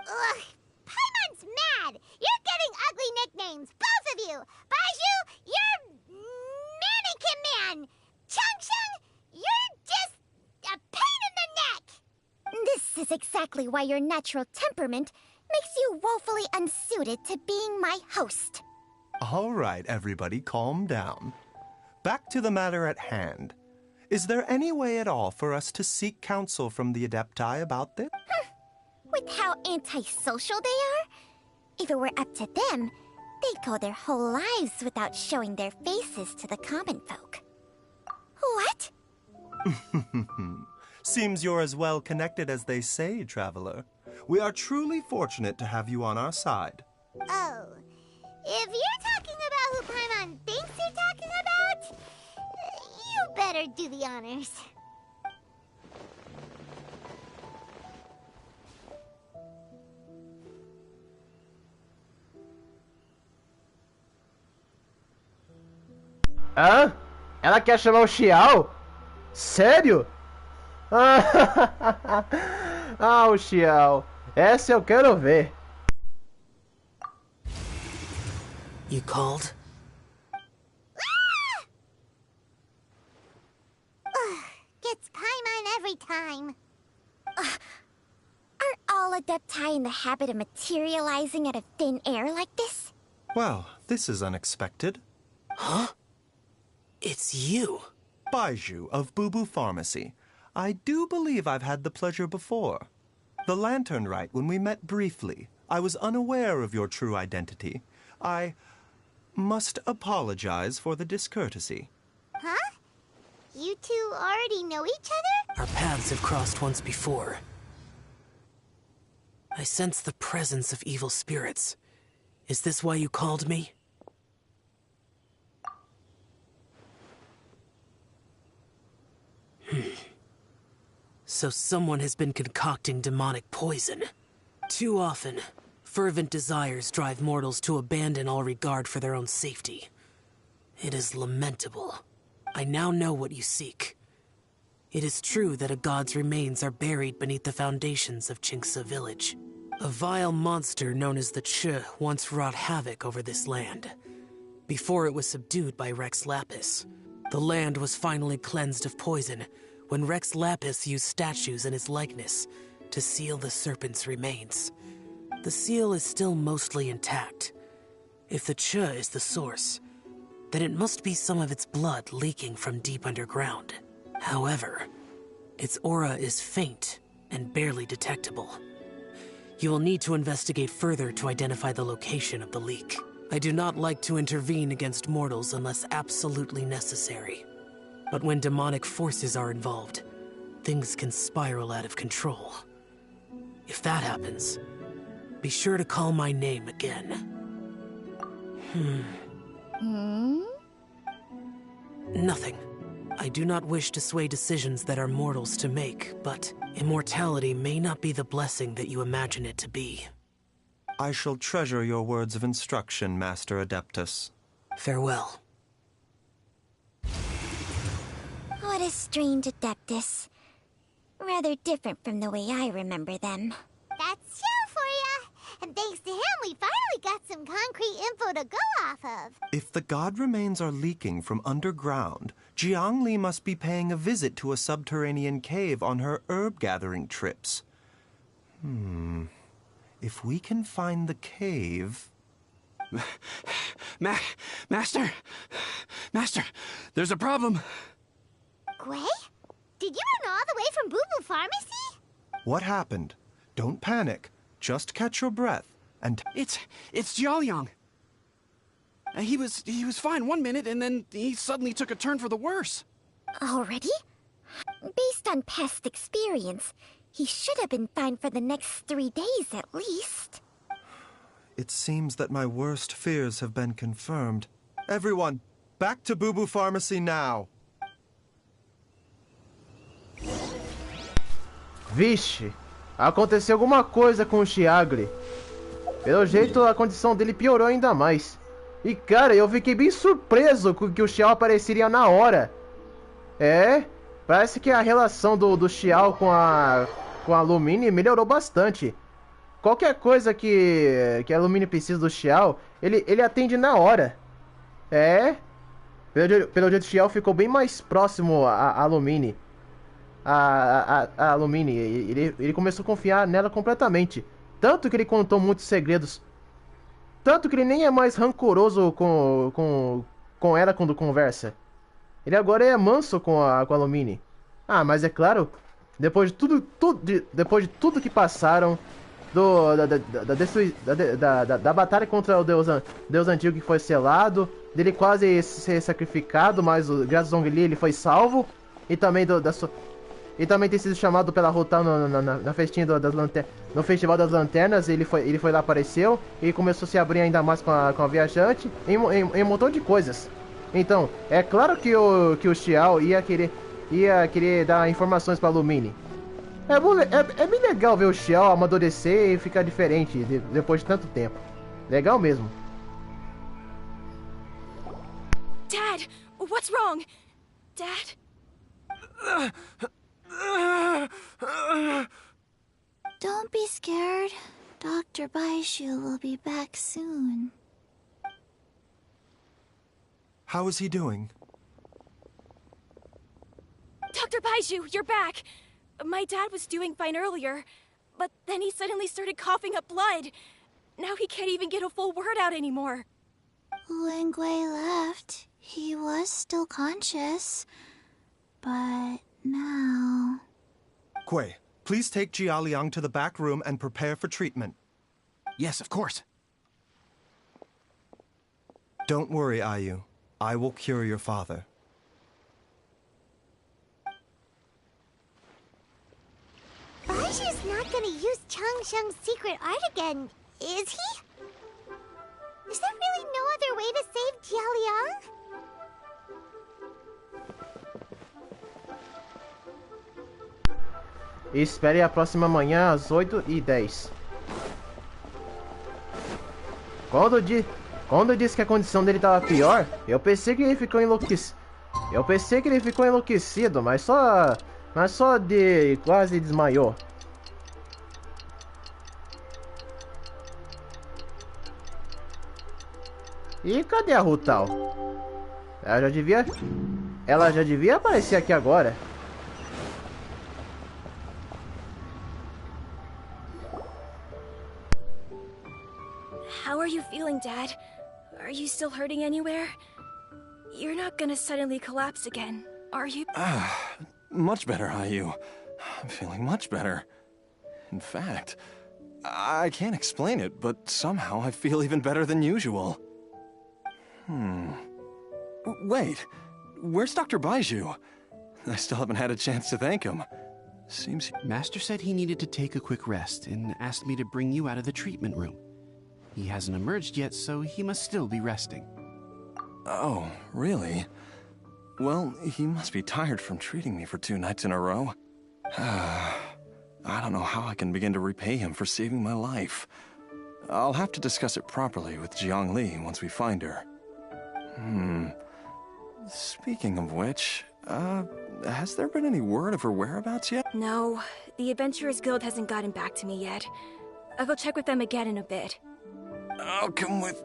Ugh! Paimon's mad! You're getting ugly nicknames, both of you! Baizhu, you're Mannequin Man! Changsheng, you're just a pain in the neck! This is exactly why your natural temperament makes you woefully unsuited to being my host. All right, everybody, calm down. Back to the matter at hand. Is there any way at all for us to seek counsel from the Adepti about this? With how antisocial they are? If it were up to them, they'd go their whole lives without showing their faces to the common folk. What? Seems you're as well connected as they say, Traveler. We are truly fortunate to have you on our side. Oh, if you're talking about who Paimon thinks you're talking about, you better do the honors. Hã? Ela quer chamar o Xiao? Sério? Ah, o Xiao. Essa eu quero ver. You called? Gets Paimon every time. Aren't all Adepti in the habit of materializing out of thin air like this? Well, this is unexpected. Huh? It's you. Baizhu of Bubu Pharmacy. I do believe I've had the pleasure before. The Lantern Rite, when we met briefly, I was unaware of your true identity. I must apologize for the discourtesy. Huh? You two already know each other? Our paths have crossed once before. I sense the presence of evil spirits. Is this why you called me? So someone has been concocting demonic poison. Too often, fervent desires drive mortals to abandon all regard for their own safety. It is lamentable. I now know what you seek. It is true that a god's remains are buried beneath the foundations of Qingce village. A vile monster known as the Che once wrought havoc over this land. Before it was subdued by Rex Lapis, the land was finally cleansed of poison when Rex Lapis used statues in his likeness to seal the serpent's remains. The seal is still mostly intact. If the Che is the source, then it must be some of its blood leaking from deep underground. However, its aura is faint and barely detectable. You will need to investigate further to identify the location of the leak. I do not like to intervene against mortals unless absolutely necessary. But when demonic forces are involved, things can spiral out of control. If that happens, be sure to call my name again. Nothing. I do not wish to sway decisions that are mortals to make, but immortality may not be the blessing that you imagine it to be. I shall treasure your words of instruction, Master Adeptus. Farewell. What a strange Adeptus. Rather different from the way I remember them. That's Xiao for ya! And thanks to him, we finally got some concrete info to go off of. If the god remains are leaking from underground, Jiangli must be paying a visit to a subterranean cave on her herb-gathering trips. If we can find the cave... Master, there's a problem. Gui? Did you run all the way from Boo Boo Pharmacy? What happened? Don't panic. Just catch your breath and... It's Jiaoliang. He was fine one minute, and then he suddenly took a turn for the worse. Already? Based on past experience, he should have been fine for the next 3 days at least. It seems that my worst fears have been confirmed. Everyone, back to Boo Boo Pharmacy now! Vixe, aconteceu alguma coisa com o Xiagli. Pelo jeito, a condição dele piorou ainda mais. E cara, eu fiquei bem surpreso com que o Xiao apareceria na hora. Parece que a relação do Xiao com a Lumine melhorou bastante. Qualquer coisa que a Lumine precisa do Xiao, ele atende na hora. Pelo jeito o Xiao ficou bem mais próximo à Lumine. A Lumine, ele começou a confiar nela completamente. Tanto que ele contou muitos segredos. Tanto que ele nem é mais rancoroso com ela quando conversa. Ele agora é manso com a Lumine. Mas é claro, depois de tudo que passaram, da batalha contra o Deus Antigo que foi selado, dele quase ser sacrificado, mas graças a Zhongli ele foi salvo, e também também ter sido chamado pela Rutan na festinha no Festival das Lanternas. Ele foi lá, apareceu e começou a se abrir ainda mais com a viajante em um montão de coisas. Então, é claro que o Xiao ia querer dar informações pra Lumine. É bem legal ver o Xiao amadurecer e ficar diferente depois de tanto tempo. Legal mesmo. Dad, what's wrong? Dad? Don't be scared. Dr. Baishu will be back soon. How is he doing? Dr. Baishu, you're back! My dad was doing fine earlier, but then he suddenly started coughing up blood. Now he can't even get a full word out anymore. When Gui left, he was still conscious. But now... Gui, please take Jiaoliang to the back room and prepare for treatment. Yes, of course. Don't worry, Ayu. I will cure your father. Baishu's not not gonna use Changsheng's secret art again, is he? Is there really no other way to save Jialiang? Espere a próxima manhã às 8h10. Quando disse que a condição dele estava pior, eu pensei que ele ficou enlouquecido. Mas só de quase desmaiou. E cadê a Rutal? Ela já devia aparecer aqui agora. How are you feeling, Dad? Are you still hurting anywhere? You're not gonna suddenly collapse again, are you? Much better, Ayu. I'm feeling much better. In fact, I can't explain it, but somehow I feel even better than usual. Wait, where's Dr. Baiju? I still haven't had a chance to thank him. Seems... Master said he needed to take a quick rest and asked me to bring you out of the treatment room. He hasn't emerged yet, so he must still be resting. Oh, really? Well, he must be tired from treating me for 2 nights in a row. I don't know how I can begin to repay him for saving my life. I'll have to discuss it properly with Jiang Li once we find her. Speaking of which, has there been any word of her whereabouts yet? No, the Adventurers Guild hasn't gotten back to me yet. I'll go check with them again in a bit. I'll come with...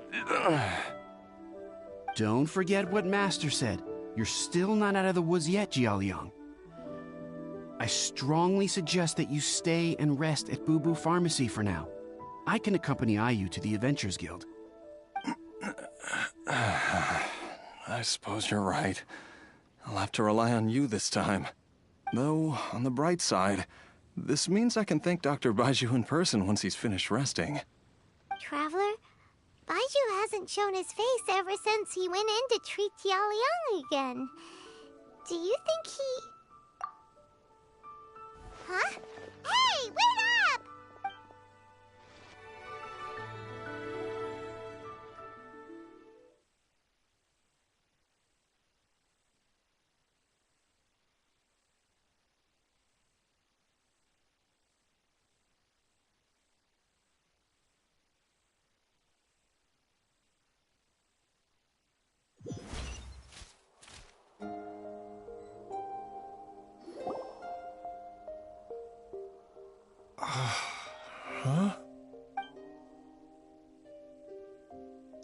Don't forget what Master said. You're still not out of the woods yet, Jialiang. I strongly suggest that you stay and rest at Boo Boo Pharmacy for now. I can accompany Ayu to the Adventurers Guild. I suppose you're right. I'll have to rely on you this time. Though, on the bright side, this means I can thank Dr. Baiju in person once he's finished resting. Traveler, Baiju hasn't shown his face ever since he went in to treat Jialiang again. Do you think he... Huh? Hey, wait up! Huh?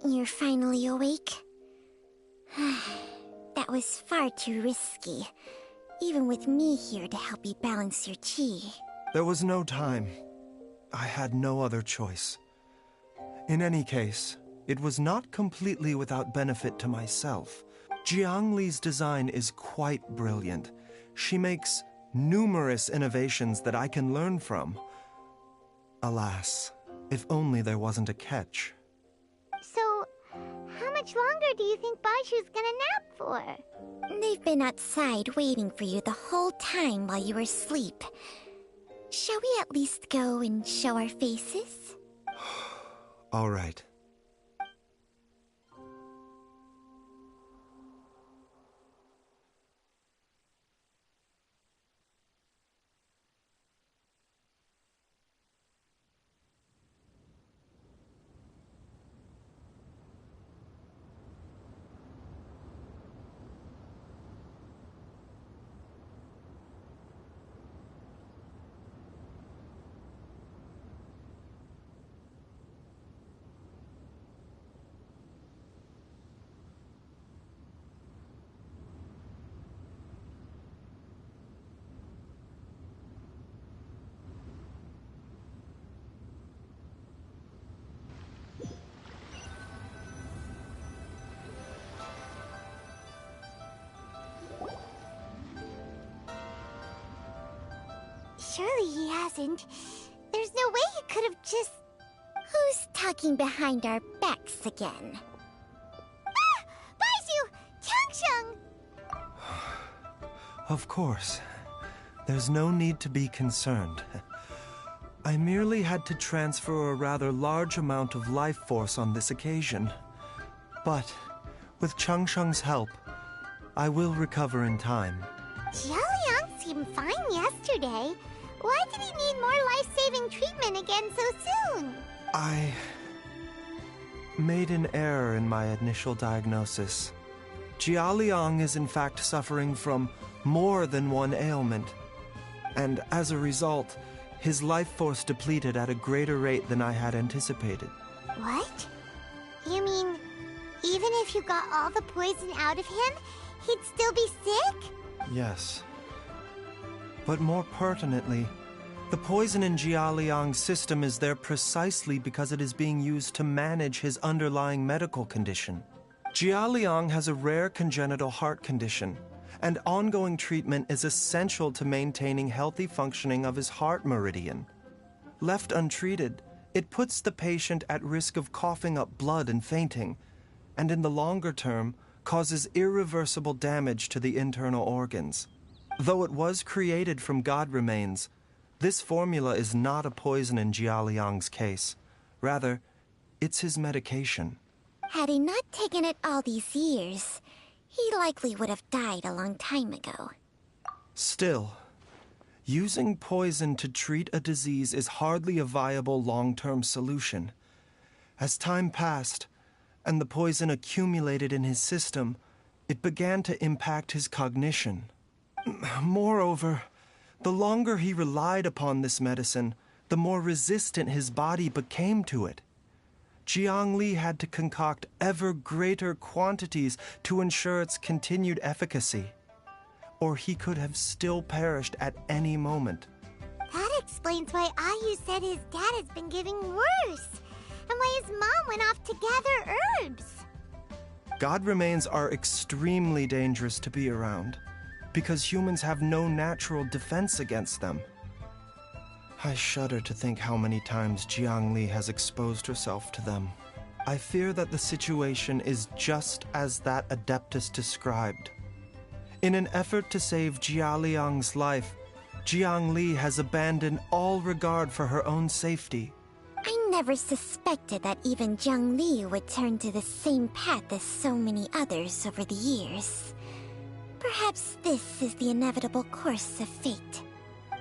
You're finally awake? That was far too risky. Even with me here to help you balance your chi. There was no time. I had no other choice. In any case, it was not completely without benefit to myself. Jiang Li's design is quite brilliant. She makes numerous innovations that I can learn from. Alas, if only there wasn't a catch. So, how much longer do you think Baiju's gonna nap for? They've been outside waiting for you the whole time while you were asleep. Shall we at least go and show our faces? All right. Surely he hasn't. There's no way he could have just... Who's talking behind our backs again? Ah! Baiju! Changsheng! Of course. There's no need to be concerned. I merely had to transfer a rather large amount of life force on this occasion. But, with Changsheng's help, I will recover in time. Jiaoliang seemed fine yesterday. Why did he need more life-saving treatment again so soon? I made an error in my initial diagnosis. Jiaoliang is in fact suffering from more than one ailment. And as a result, his life force depleted at a greater rate than I had anticipated. What? You mean, even if you got all the poison out of him, he'd still be sick? Yes. But more pertinently, the poison in Jiaoliang's system is there precisely because it is being used to manage his underlying medical condition. Jiaoliang has a rare congenital heart condition, and ongoing treatment is essential to maintaining healthy functioning of his heart meridian. Left untreated, it puts the patient at risk of coughing up blood and fainting, and in the longer term, causes irreversible damage to the internal organs. Though it was created from god remains, this formula is not a poison in Jiaoliang's case. Rather, it's his medication. Had he not taken it all these years, he likely would have died a long time ago. Still, using poison to treat a disease is hardly a viable long-term solution. As time passed, and the poison accumulated in his system, it began to impact his cognition. Moreover, the longer he relied upon this medicine, the more resistant his body became to it. Jiang Li had to concoct ever greater quantities to ensure its continued efficacy, or he could have still perished at any moment. That explains why Ayu said his dad has been getting worse, and why his mom went off to gather herbs. God remains are extremely dangerous to be around, because humans have no natural defense against them. I shudder to think how many times Jiang Li has exposed herself to them. I fear that the situation is just as that Adeptus described. In an effort to save Jiaoliang's life, Jiang Li has abandoned all regard for her own safety. I never suspected that even Jiang Li would turn to the same path as so many others over the years. Perhaps this is the inevitable course of fate.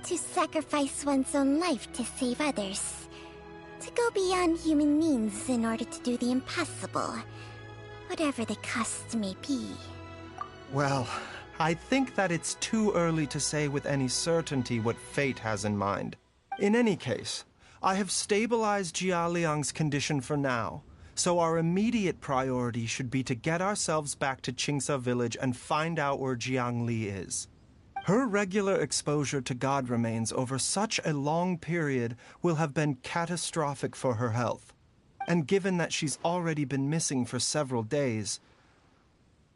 To sacrifice one's own life to save others. To go beyond human means in order to do the impossible. Whatever the cost may be. Well, I think that it's too early to say with any certainty what fate has in mind. In any case, I have stabilized Jiaoliang's condition for now, so our immediate priority should be to get ourselves back to Qingsa village and find out where Jiang Li is. Her regular exposure to god remains over such a long period will have been catastrophic for her health. And given that she's already been missing for several days,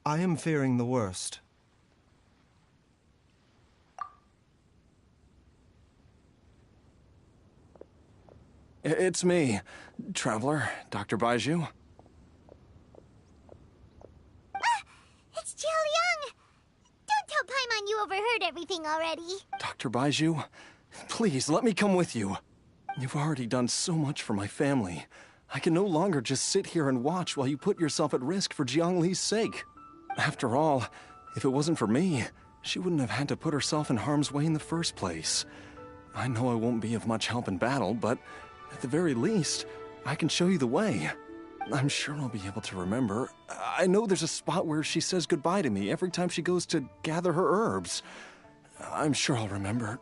I am fearing the worst. It's me, Traveler, Dr. Baiju. It's Jiaoliang! Don't tell Paimon you overheard everything already. Dr. Baiju, please let me come with you. You've already done so much for my family. I can no longer just sit here and watch while you put yourself at risk for Jiang Li's sake. After all, if it wasn't for me, she wouldn't have had to put herself in harm's way in the first place. I know I won't be of much help in battle, but at the very least, I can show you the way. I'm sure I'll be able to remember. I know there's a spot where she says goodbye to me every time she goes to gather her herbs. I'm sure I'll remember.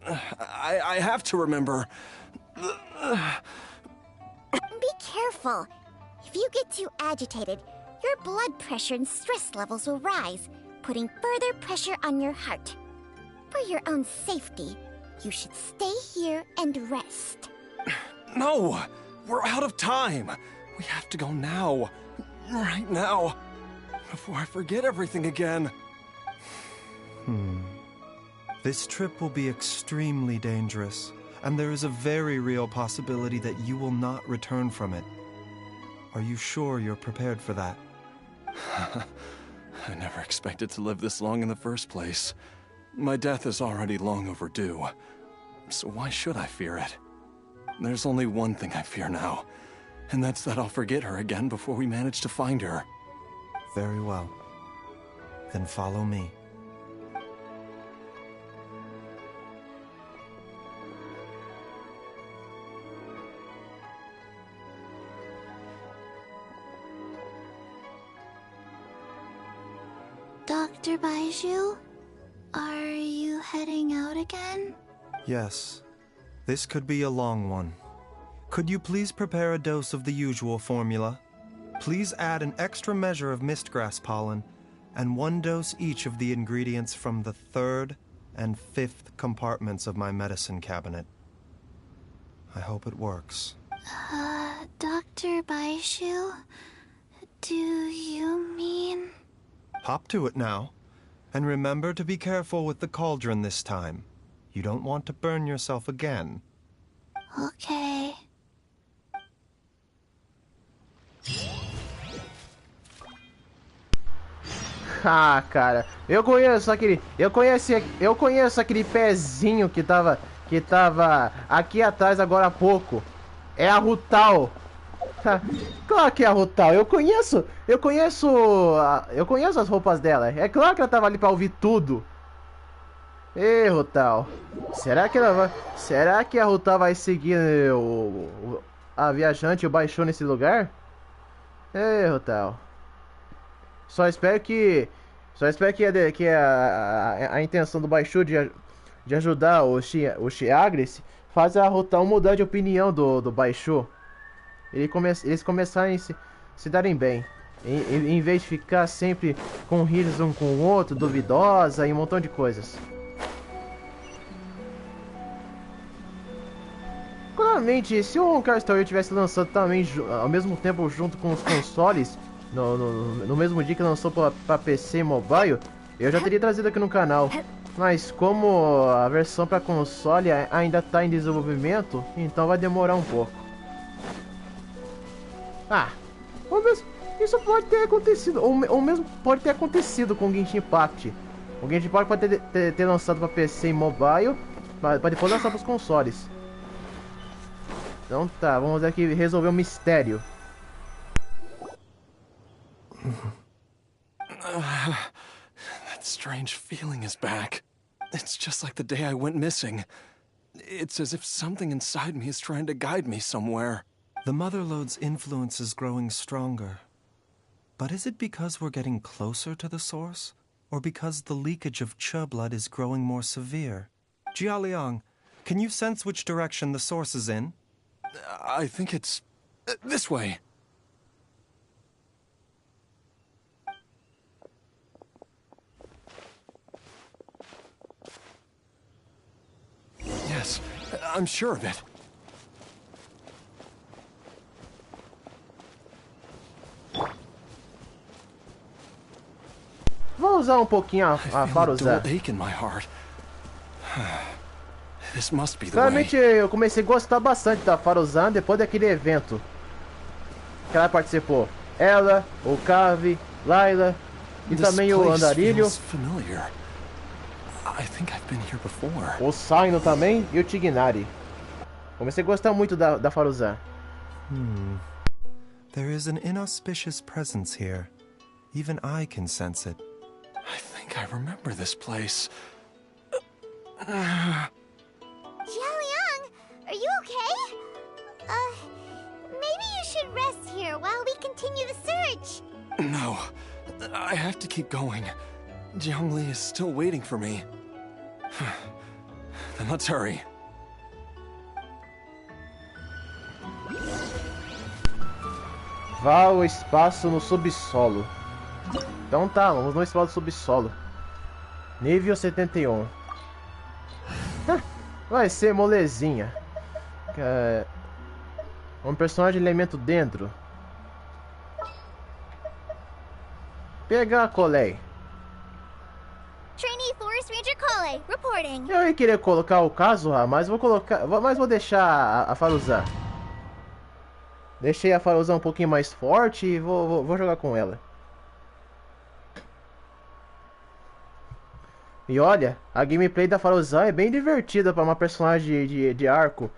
I have to remember. Be careful. If you get too agitated, your blood pressure and stress levels will rise, putting further pressure on your heart. For your own safety, you should stay here and rest. No! We're out of time! We have to go now. Right now. Before I forget everything again. This trip will be extremely dangerous, and there is a very real possibility that you will not return from it. Are you sure you're prepared for that? I never expected to live this long in the first place. My death is already long overdue. So why should I fear it? There's only one thing I fear now, and that's that I'll forget her again before we manage to find her. Very well. Then follow me. Dr. Baiju, are you heading out again? Yes. This could be a long one. Could you please prepare a dose of the usual formula? Please add an extra measure of mistgrass pollen, and 1 dose each of the ingredients from the 3rd and 5th compartments of my medicine cabinet. I hope it works. Dr. Baiju, do you mean... Hop to it now. And remember to be careful with the cauldron this time. You don't want to burn yourself again. Okay. Ah, cara, eu conheço aquele pezinho que tava aqui atrás agora há pouco. É a Rutal. Claro que é a Rutal. Eu conheço as roupas dela. É claro que ela tava ali pra ouvir tudo. Ei, Rutal. Será que a Rutal vai seguir a viajante e o Baixou nesse lugar? Ei, Rutal. Só espero que a intenção do Baixou de ajudar o Chiagres faz a Rutal mudar de opinião do Baixou. Eles começarem a se darem bem. Em vez de ficar sempre com risos um com o outro, duvidosa e um montão de coisas. Claramente, se o Honkai Story tivesse lançado também ao mesmo tempo junto com os consoles, no mesmo dia que lançou para PC e mobile, eu já teria trazido aqui no canal. Mas como a versão para console ainda está em desenvolvimento, então vai demorar um pouco. Ah, isso pode ter acontecido, ou mesmo pode ter acontecido com o Genshin Impact. O Genshin Impact pode ter lançado para PC e mobile, para depois lançar para os consoles. Então tá, vamos aqui resolver o mistério. That strange feeling is back. It's just like the day I went missing. It's as if something inside me is trying to guide me somewhere. The Motherlode's influence is growing stronger. But is it because we're getting closer to the source? Or because the leakage of Che blood is growing more severe? Jialiang, can you sense which direction the source is in? I think it's this way. Yes, I'm sure of it. Vou usar um pouquinho a Faruzan. Realmente eu comecei a gostar bastante da Faruzan depois daquele evento que ela participou. Ela, o Cave, Layla e também o Andarilho. O Saino também e o Tignari. Comecei a gostar muito da Faruzan. There is an inauspicious presence here. Even I can sense it. I think I remember this place. Jialiang, are you okay? Maybe you should rest here while we continue the search. No, I have to keep going. Jiangli is still waiting for me. Then let's hurry. Vá ao espaço no subsolo. Então tá, vamos no espaço subsolo. Nível 71. Vai ser molezinha. Um personagem de elemento dentro. Pegar a Colei. Trainee Forest Ranger Cole, reporting. Eu ia querer colocar o Kazuha, mas vou deixar a Faruzan. Deixei a Faruzan um pouquinho mais forte e vou jogar com ela. E olha, a gameplay da Faruzan é bem divertida para uma personagem de arco.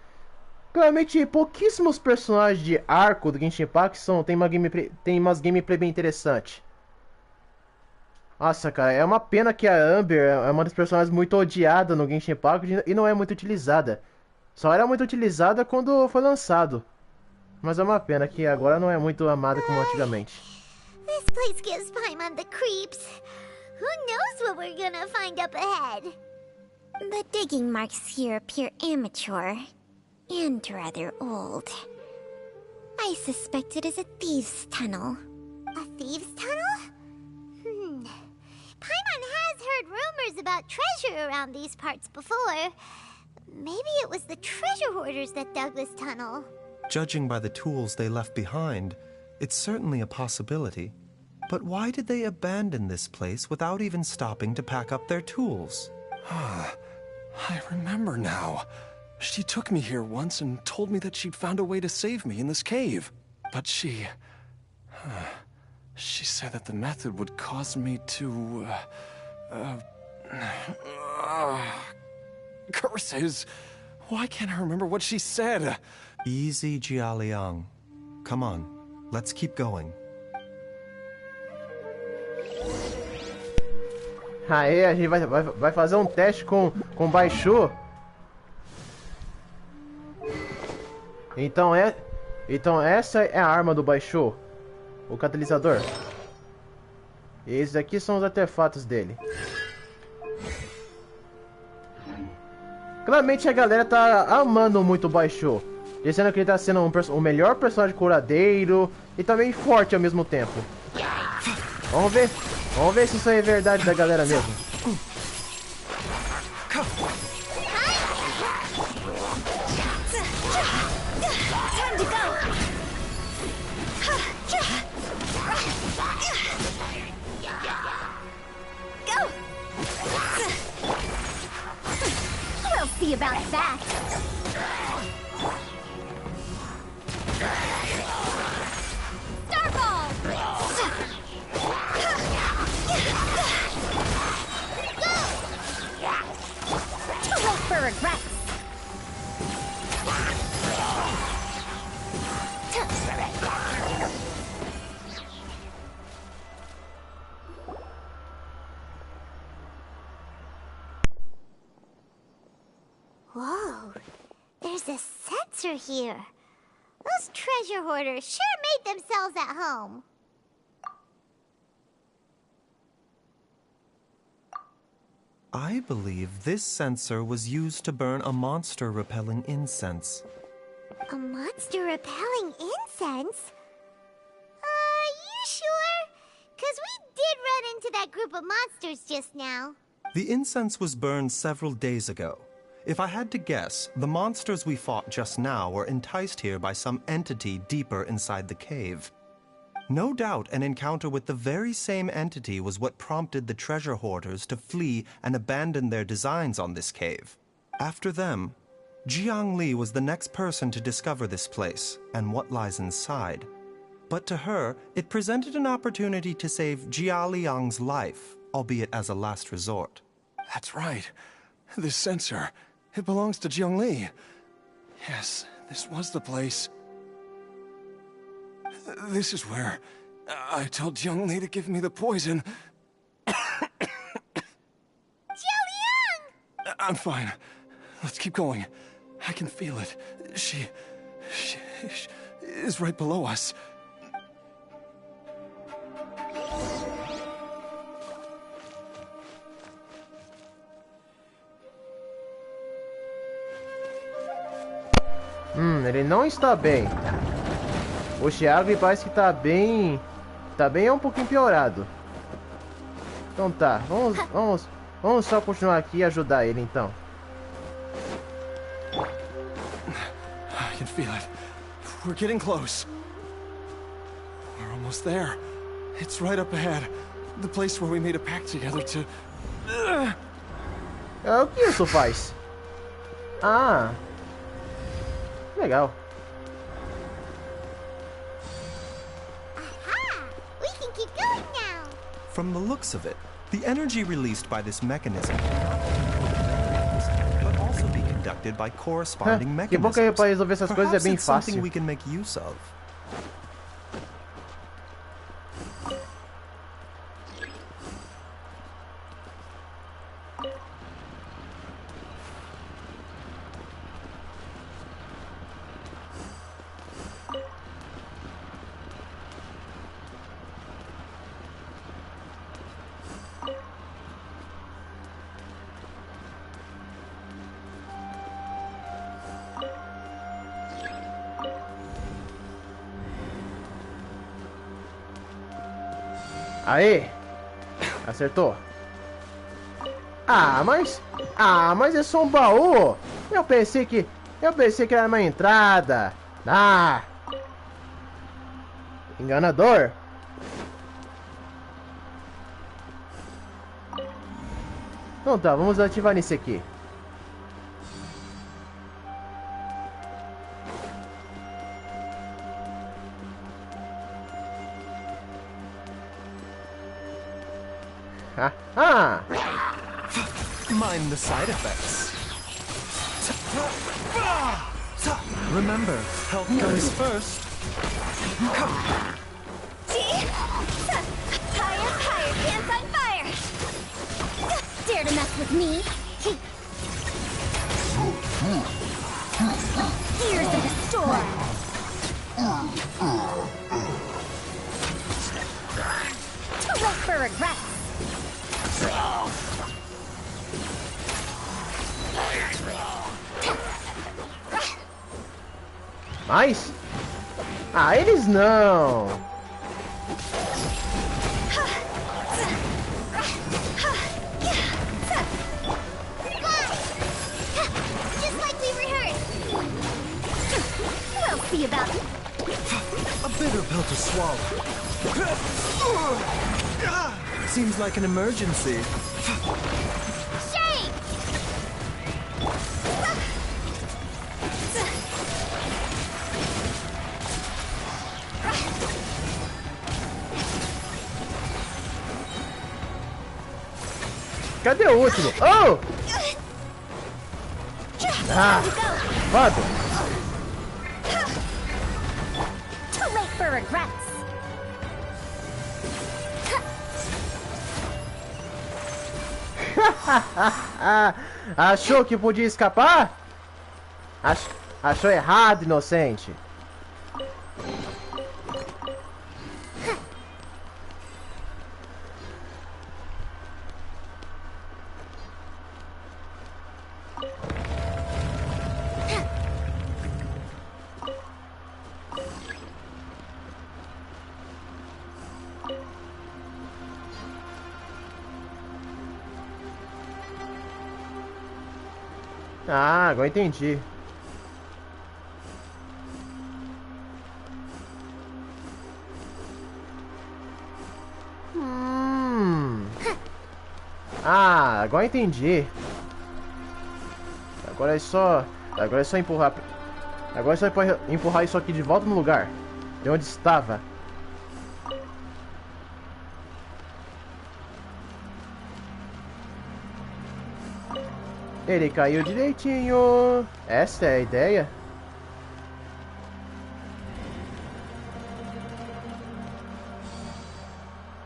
Claramente, pouquíssimos personagens de arco do Genshin Impact tem umas gameplay bem interessantes. Nossa, cara, é uma pena que a Amber é uma das personagens muito odiada no Genshin Impact e não é muito utilizada. Só era muito utilizada quando foi lançado. Mas é uma pena que agora não é muito amada como antigamente. This place gives Paimon the creeps. Who knows what we're gonna find up ahead? The digging marks here appear amateur and rather old. I suspect it is a thieves' tunnel. A thieves' tunnel? Paimon has heard rumors about treasure around these parts before. Maybe it was the treasure hoarders that dug this tunnel. Judging by the tools they left behind, it's certainly a possibility. But why did they abandon this place without even stopping to pack up their tools? I remember now. She took me here once and told me that she'd found a way to save me in this cave. But she said that the method would cause me to, curses. Why can't I remember what she said? Easy, Jialiang. Come on, let's keep going. Aê, a gente vai fazer um teste com Baishu. Então essa é a arma do Baishu. O catalisador. E esses aqui são os artefatos dele. Claramente a galera tá amando muito o Baishu, dizendo que ele tá sendo o melhor personagem curadeiro e também forte ao mesmo tempo. Vamos ver se isso é verdade da galera mesmo. We'll see about that. Starball! Too late for regrets. Whoa, there's a sensor here. Those treasure hoarders sure made themselves at home. I believe this sensor was used to burn a monster-repelling incense. A monster repelling incense? You sure? 'Cause we did run into that group of monsters just now. The incense was burned several days ago. If I had to guess, the monsters we fought just now were enticed here by some entity deeper inside the cave. No doubt an encounter with the very same entity was what prompted the treasure hoarders to flee and abandon their designs on this cave. After them, Jiang Li was the next person to discover this place and what lies inside. But to her, it presented an opportunity to save Jia Liang's life, albeit as a last resort. That's right. This sensor, it belongs to Jiang Li. Yes, this was the place. This is where I told Jiang Li to give me the poison. Jialiang! I'm fine. Let's keep going. I can feel it. She is right below us. Ele não está bem. O Thiago parece que tá bem um pouquinho piorado. Então tá, vamos só continuar aqui e ajudar ele então. I can feel it. We're getting close. We're almost there. It's right up ahead. The place where we made a pact together to... O que isso faz? Ah. Legal. Aha! We can keep going now. From the looks of it, the energy released by this mechanism can not only but also be conducted protected by corresponding Que bom que mechanisms. pra resolver essas coisas é Perhaps bem it's something fácil. we can make use of. Aê! Acertou. mas é só um baú. Eu pensei que era uma entrada. Enganador. Então tá, vamos ativar nesse aqui. Mind the side effects. Remember, health comes first. Higher, pants on fire! Dare to mess with me? Gears of the storm! Too late for regrets! Mas? Eles não. Just like we rehearsed. We'll see about it. A bitter pill to swallow. Seems like an emergency. Shake! Cadê o último? Oh! Vado. Too late for regrets. Achou que podia escapar? Achou errado, inocente. Agora entendi. Agora entendi. Agora é só empurrar. Agora é só empurrar isso aqui de volta no lugar, de onde estava. Ele caiu direitinho. Essa é a ideia.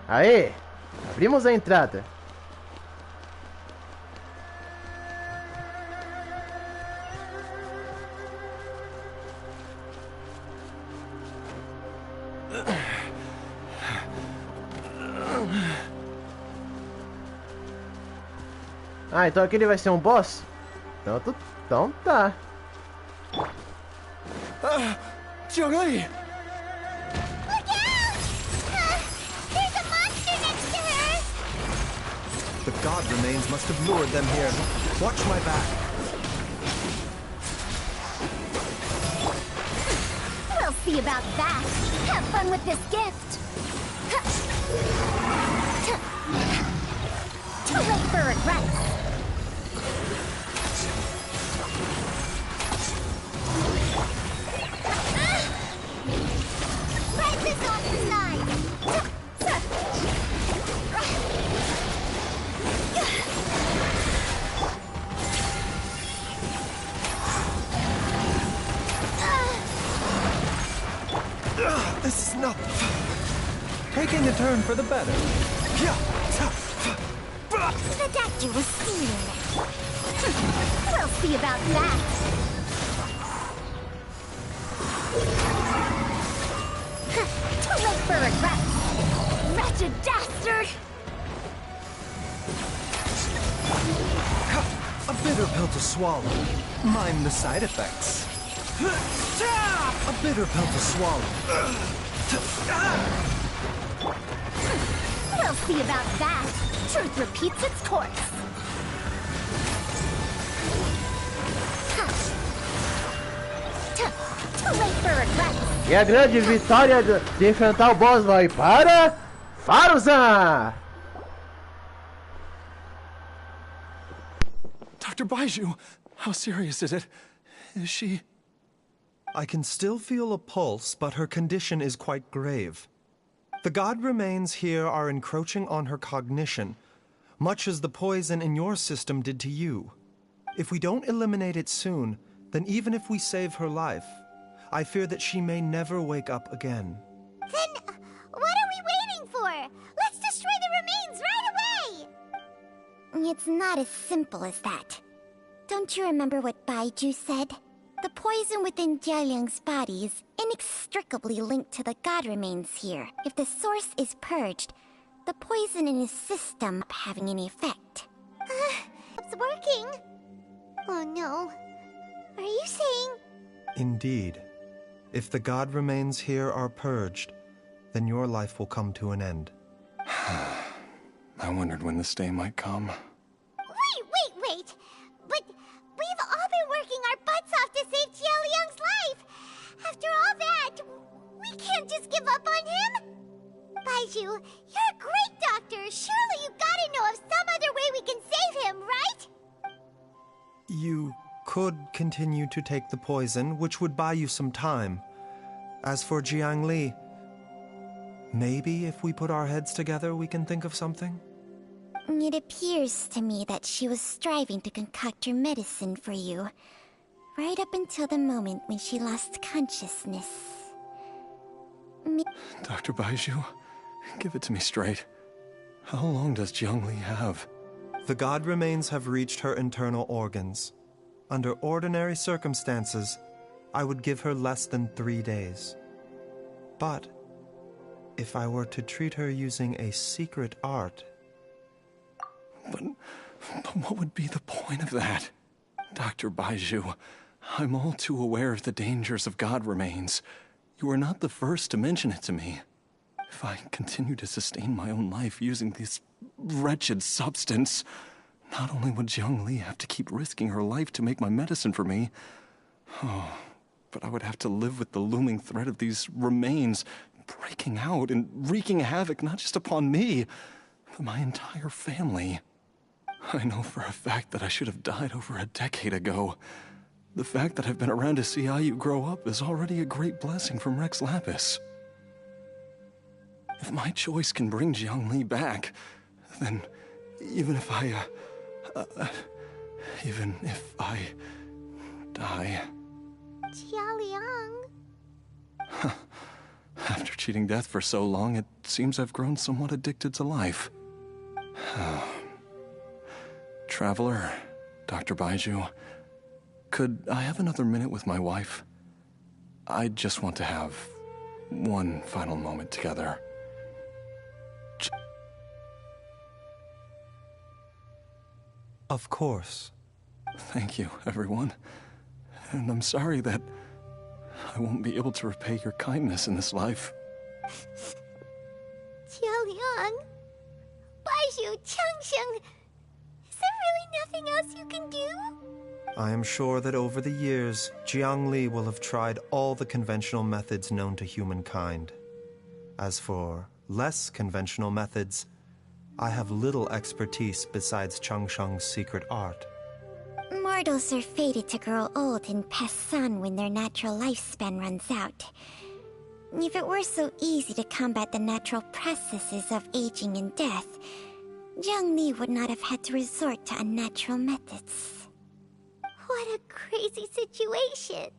Aê! Abrimos a entrada. Então aquele vai ser um boss? Então tá. Jiangli! Look out! There's a monster next to her! The god remains must have lured them here. Watch my back. We'll see about that. Have fun with this gift. Too late for regrets. Right this off the side! This is not taking a turn for the better. The doctor was stealing it. We'll see about that. Too late for regret. Wretched dastard! A bitter pill to swallow. Mind the side effects. A bitter pill to swallow. We'll see about that. Truth repeats its course. Too late for regret. E a grande vitória de enfrentar o boss vai para Faruzan! Dr. Baiju, how serious is it? Is she... I can still feel a pulse, but her condition is quite grave. The god remains here are encroaching on her cognition, much as the poison in your system did to you. If we don't eliminate it soon, then even if we save her life, I fear that she may never wake up again. Then, what are we waiting for? Let's destroy the remains right away! It's not as simple as that. Don't you remember what Baiju said? The poison within Jialiang's body is inextricably linked to the god remains here. If the source is purged, the poison in his system not having any effect. It's working. Oh no. Are you saying... Indeed. If the god remains here are purged, then your life will come to an end. I wondered when this day might come. Wait! But we've all been working our butts off to save Jialiang's life! After all that, we can't just give up on him! Baiju, you're a great doctor! Surely you gotta know of some other way we can save him, right? You could continue to take the poison, which would buy you some time. As for Jiang Li, maybe if we put our heads together, we can think of something? It appears to me that she was striving to concoct your medicine for you, right up until the moment when she lost consciousness. Dr. Baiju, give it to me straight. How long does Jiang Li have? The god remains have reached her internal organs. Under ordinary circumstances, I would give her less than 3 days. But if I were to treat her using a secret art... But what would be the point of that? Dr. Baiju, I'm all too aware of the dangers of god remains. You are not the first to mention it to me. If I continue to sustain my own life using this wretched substance, not only would Jiang Li have to keep risking her life to make my medicine for me, but I would have to live with the looming threat of these remains breaking out and wreaking havoc not just upon me, but my entire family. I know for a fact that I should have died over a decade ago. The fact that I've been around to see how you grow up is already a great blessing from Rex Lapis. If my choice can bring Jiang Li back, then even if I die... Jialiang... After cheating death for so long, it seems I've grown somewhat addicted to life. Traveler, Dr. Baiju, could I have another minute with my wife? I just want to have one final moment together. Of course. Thank you, everyone. And I'm sorry that I won't be able to repay your kindness in this life. Jialiang... Baiju, Changsheng... Is there really nothing else you can do? I am sure that over the years, Jiang Li will have tried all the conventional methods known to humankind. As for less conventional methods, I have little expertise besides Changsheng's secret art. Mortals are fated to grow old and pass on when their natural lifespan runs out. If it were so easy to combat the natural processes of aging and death, Jiang Li would not have had to resort to unnatural methods. What a crazy situation!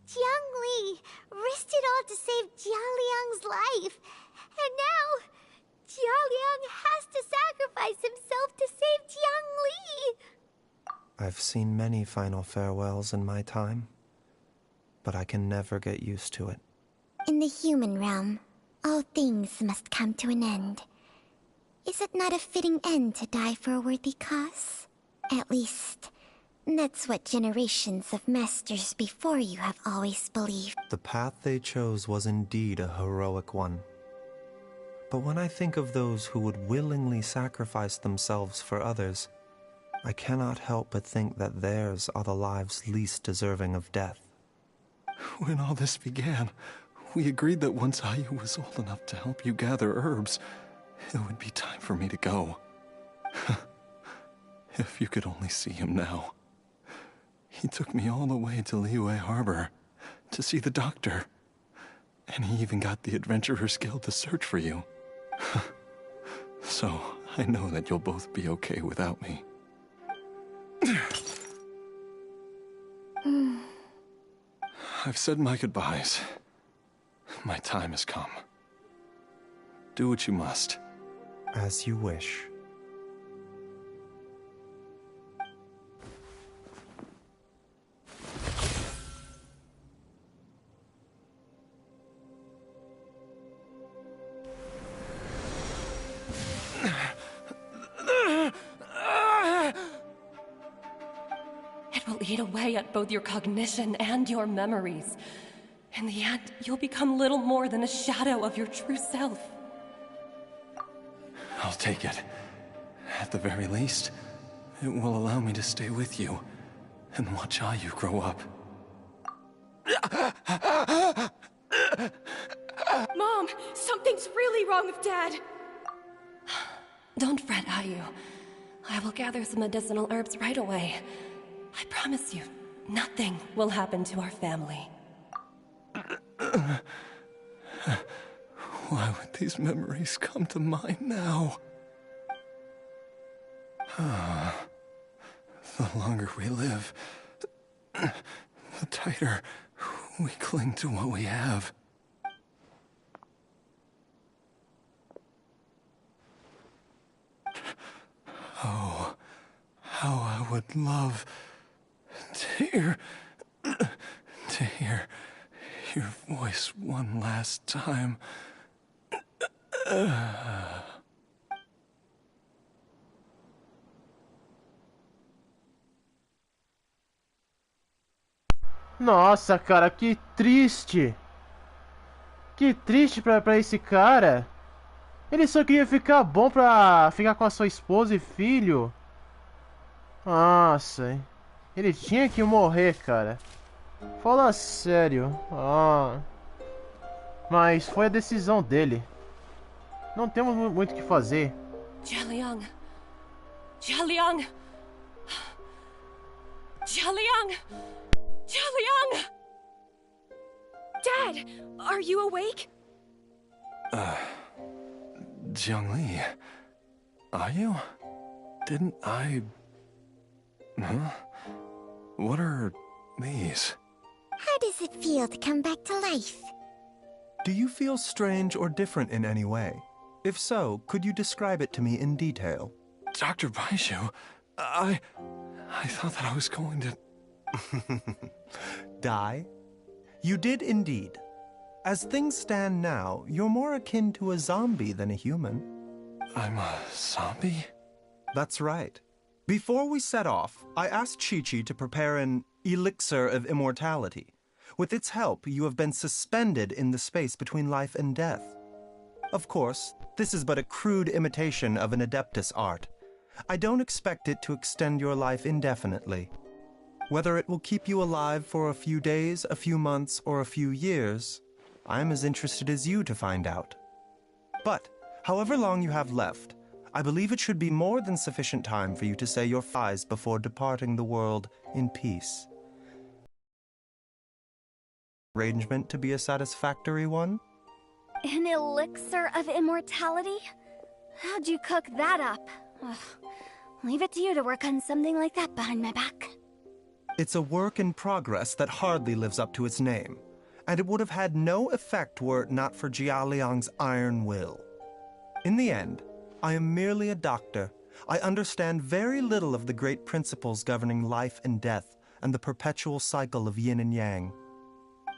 Jiang Li risked it all to save Jialiang's life. And now, Jialiang has to sacrifice himself to save Jiang Li. I've seen many final farewells in my time, but I can never get used to it. In the human realm, all things must come to an end. Is it not a fitting end to die for a worthy cause? At least, that's what generations of masters before you have always believed. The path they chose was indeed a heroic one. But when I think of those who would willingly sacrifice themselves for others, I cannot help but think that theirs are the lives least deserving of death. When all this began, we agreed that once Ayu was old enough to help you gather herbs, it would be time for me to go. If you could only see him now. He took me all the way to Liyue Harbor to see the doctor. And he even got the Adventurers Guild to search for you. So, I know that you'll both be okay without me. I've said my goodbyes. My time has come. Do what you must. As you wish. It will eat away at both your cognition and your memories. In the end, you'll become little more than a shadow of your true self. I'll take it. At the very least, it will allow me to stay with you and watch Ayu grow up. Mom, something's really wrong with Dad. Don't fret, Ayu. I will gather some medicinal herbs right away. I promise you, nothing will happen to our family. Why would these memories come to mind now? The longer we live, the tighter we cling to what we have. Oh, how I would love to hear your voice one last time. Nossa, cara, que triste. Que triste pra esse cara. Ele só queria ficar bom pra ficar com a sua esposa e filho. Nossa, ele tinha que morrer, cara. Fala sério. Mas foi a decisão dele. Não temos muito o que fazer. Jialiang. Jialiang. Jialiang. Jialiang. Dad, are you awake? Jiang Li, are you? Didn't I... Huh? What are these? How does it feel to come back to life? Do you feel strange or different in any way? If so, could you describe it to me in detail? Dr. Baishu, I thought that I was going to... Die? You did indeed. As things stand now, you're more akin to a zombie than a human. I'm a zombie? That's right. Before we set off, I asked Chi-Chi to prepare an elixir of immortality. With its help, you have been suspended in the space between life and death. Of course, this is but a crude imitation of an Adeptus art. I don't expect it to extend your life indefinitely. Whether it will keep you alive for a few days, a few months, or a few years, I'm as interested as you to find out. But, however long you have left, I believe it should be more than sufficient time for you to say your goodbyes before departing the world in peace. Arrangement to be a satisfactory one? An elixir of immortality? How'd you cook that up? Ugh. Leave it to you to work on something like that behind my back. It's a work in progress that hardly lives up to its name. and it would have had no effect were it not for Jialiang's iron will. In the end, I am merely a doctor. I understand very little of the great principles governing life and death and the perpetual cycle of yin and yang.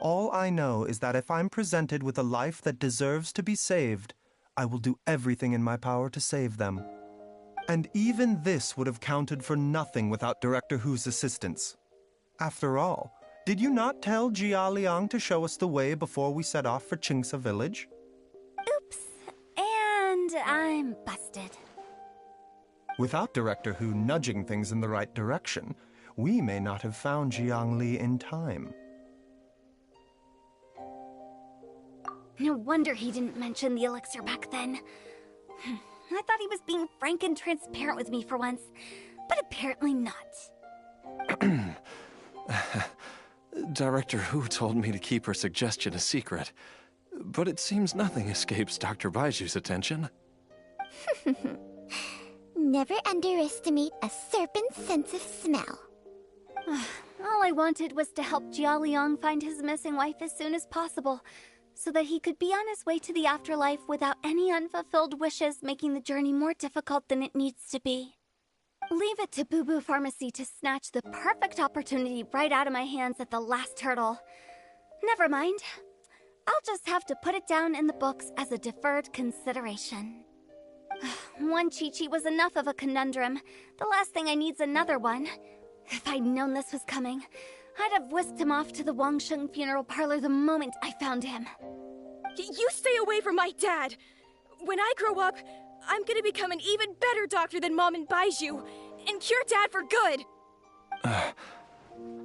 All I know is that if I'm presented with a life that deserves to be saved, I will do everything in my power to save them. And even this would have counted for nothing without Director Hu's assistance. After all, did you not tell Jia Liang to show us the way before we set off for Qingsa village? Oops. And I'm busted. Without Director Hu nudging things in the right direction, we may not have found Jiangli in time. No wonder he didn't mention the elixir back then. I thought he was being frank and transparent with me for once, but apparently not. Director Hu told me to keep her suggestion a secret, but it seems nothing escapes Dr. Baiju's attention. Never underestimate a serpent's sense of smell. All I wanted was to help Jia Liang find his missing wife as soon as possible, so that he could be on his way to the afterlife without any unfulfilled wishes making the journey more difficult than it needs to be. Leave it to Boo Boo Pharmacy to snatch the perfect opportunity right out of my hands at the last hurdle. Never mind. I'll just have to put it down in the books as a deferred consideration. One Chi-Chi was enough of a conundrum. The last thing I need's another one. If I'd known this was coming, I'd have whisked him off to the Wangsheng funeral parlor the moment I found him. You stay away from my dad! When I grow up, I'm gonna become an even better doctor than Mom and Baiju, and cure Dad for good!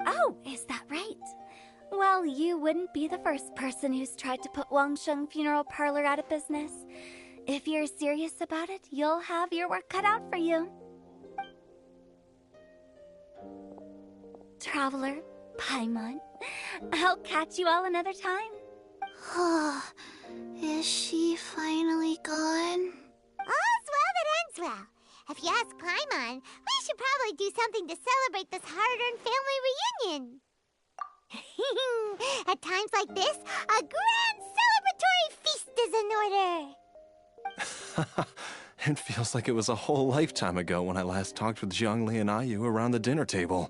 Oh, is that right? Well, you wouldn't be the first person who's tried to put Wangsheng funeral parlor out of business. If you're serious about it, you'll have your work cut out for you. Traveler, Paimon, I'll catch you all another time. Is she finally gone? All's well that ends well. If you ask Paimon, we should probably do something to celebrate this hard-earned family reunion. At times like this, a grand celebratory feast is in order. It feels like it was a whole lifetime ago when I last talked with Zhongli and Ayu around the dinner table.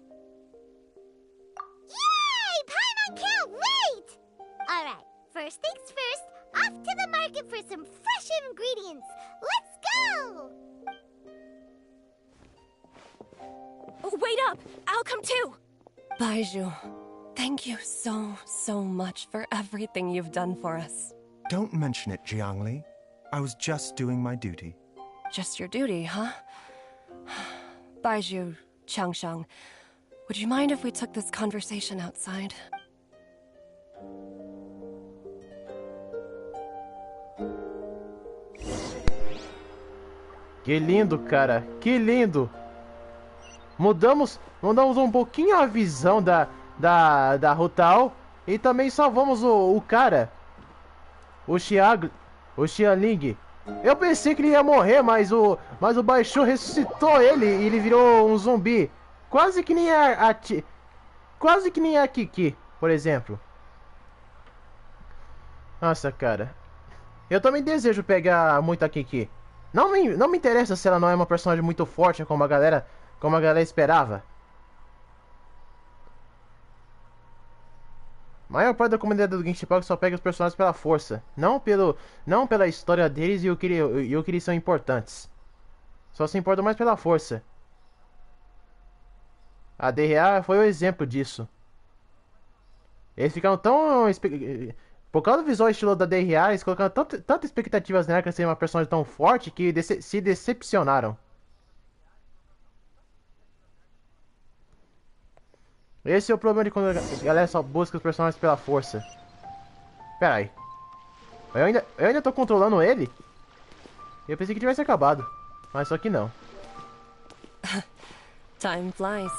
Yay! Paimon can't wait! Alright, first things first, off to the market for some fresh ingredients. Let's go! Wait up! I'll come too! Baiju, thank you so much for everything you've done for us. Don't mention it, Jiangli. I was just doing my duty. Just your duty, huh? Baiju, Changsheng, would you mind if we took this conversation outside? Que lindo, cara. Que lindo. Mudamos um pouquinho a visão da Rutal e também salvamos o cara. O Xialing. Eu pensei que ele ia morrer, mas o Baishu ressuscitou ele e ele virou um zumbi. Quase que nem a Kiki, por exemplo. Nossa, cara. Eu também desejo pegar muito a Kiki. Não me interessa se ela não é uma personagem muito forte como a galera esperava. A maior parte da comunidade do Genshin Impact só pega os personagens pela força, não pela história deles e o que eles são importantes. Só se importa mais pela força. A DRA foi o exemplo disso. Eles ficaram tão... Por causa do visual e estilo da DRA, eles colocaram tantas expectativas nela que ser uma personagem tão forte que se decepcionaram. Esse é o problema de quando a galera só busca os personagens pela força. Pera aí. Eu ainda tô controlando ele? Eu pensei que tivesse acabado. Mas só que não. Time flies.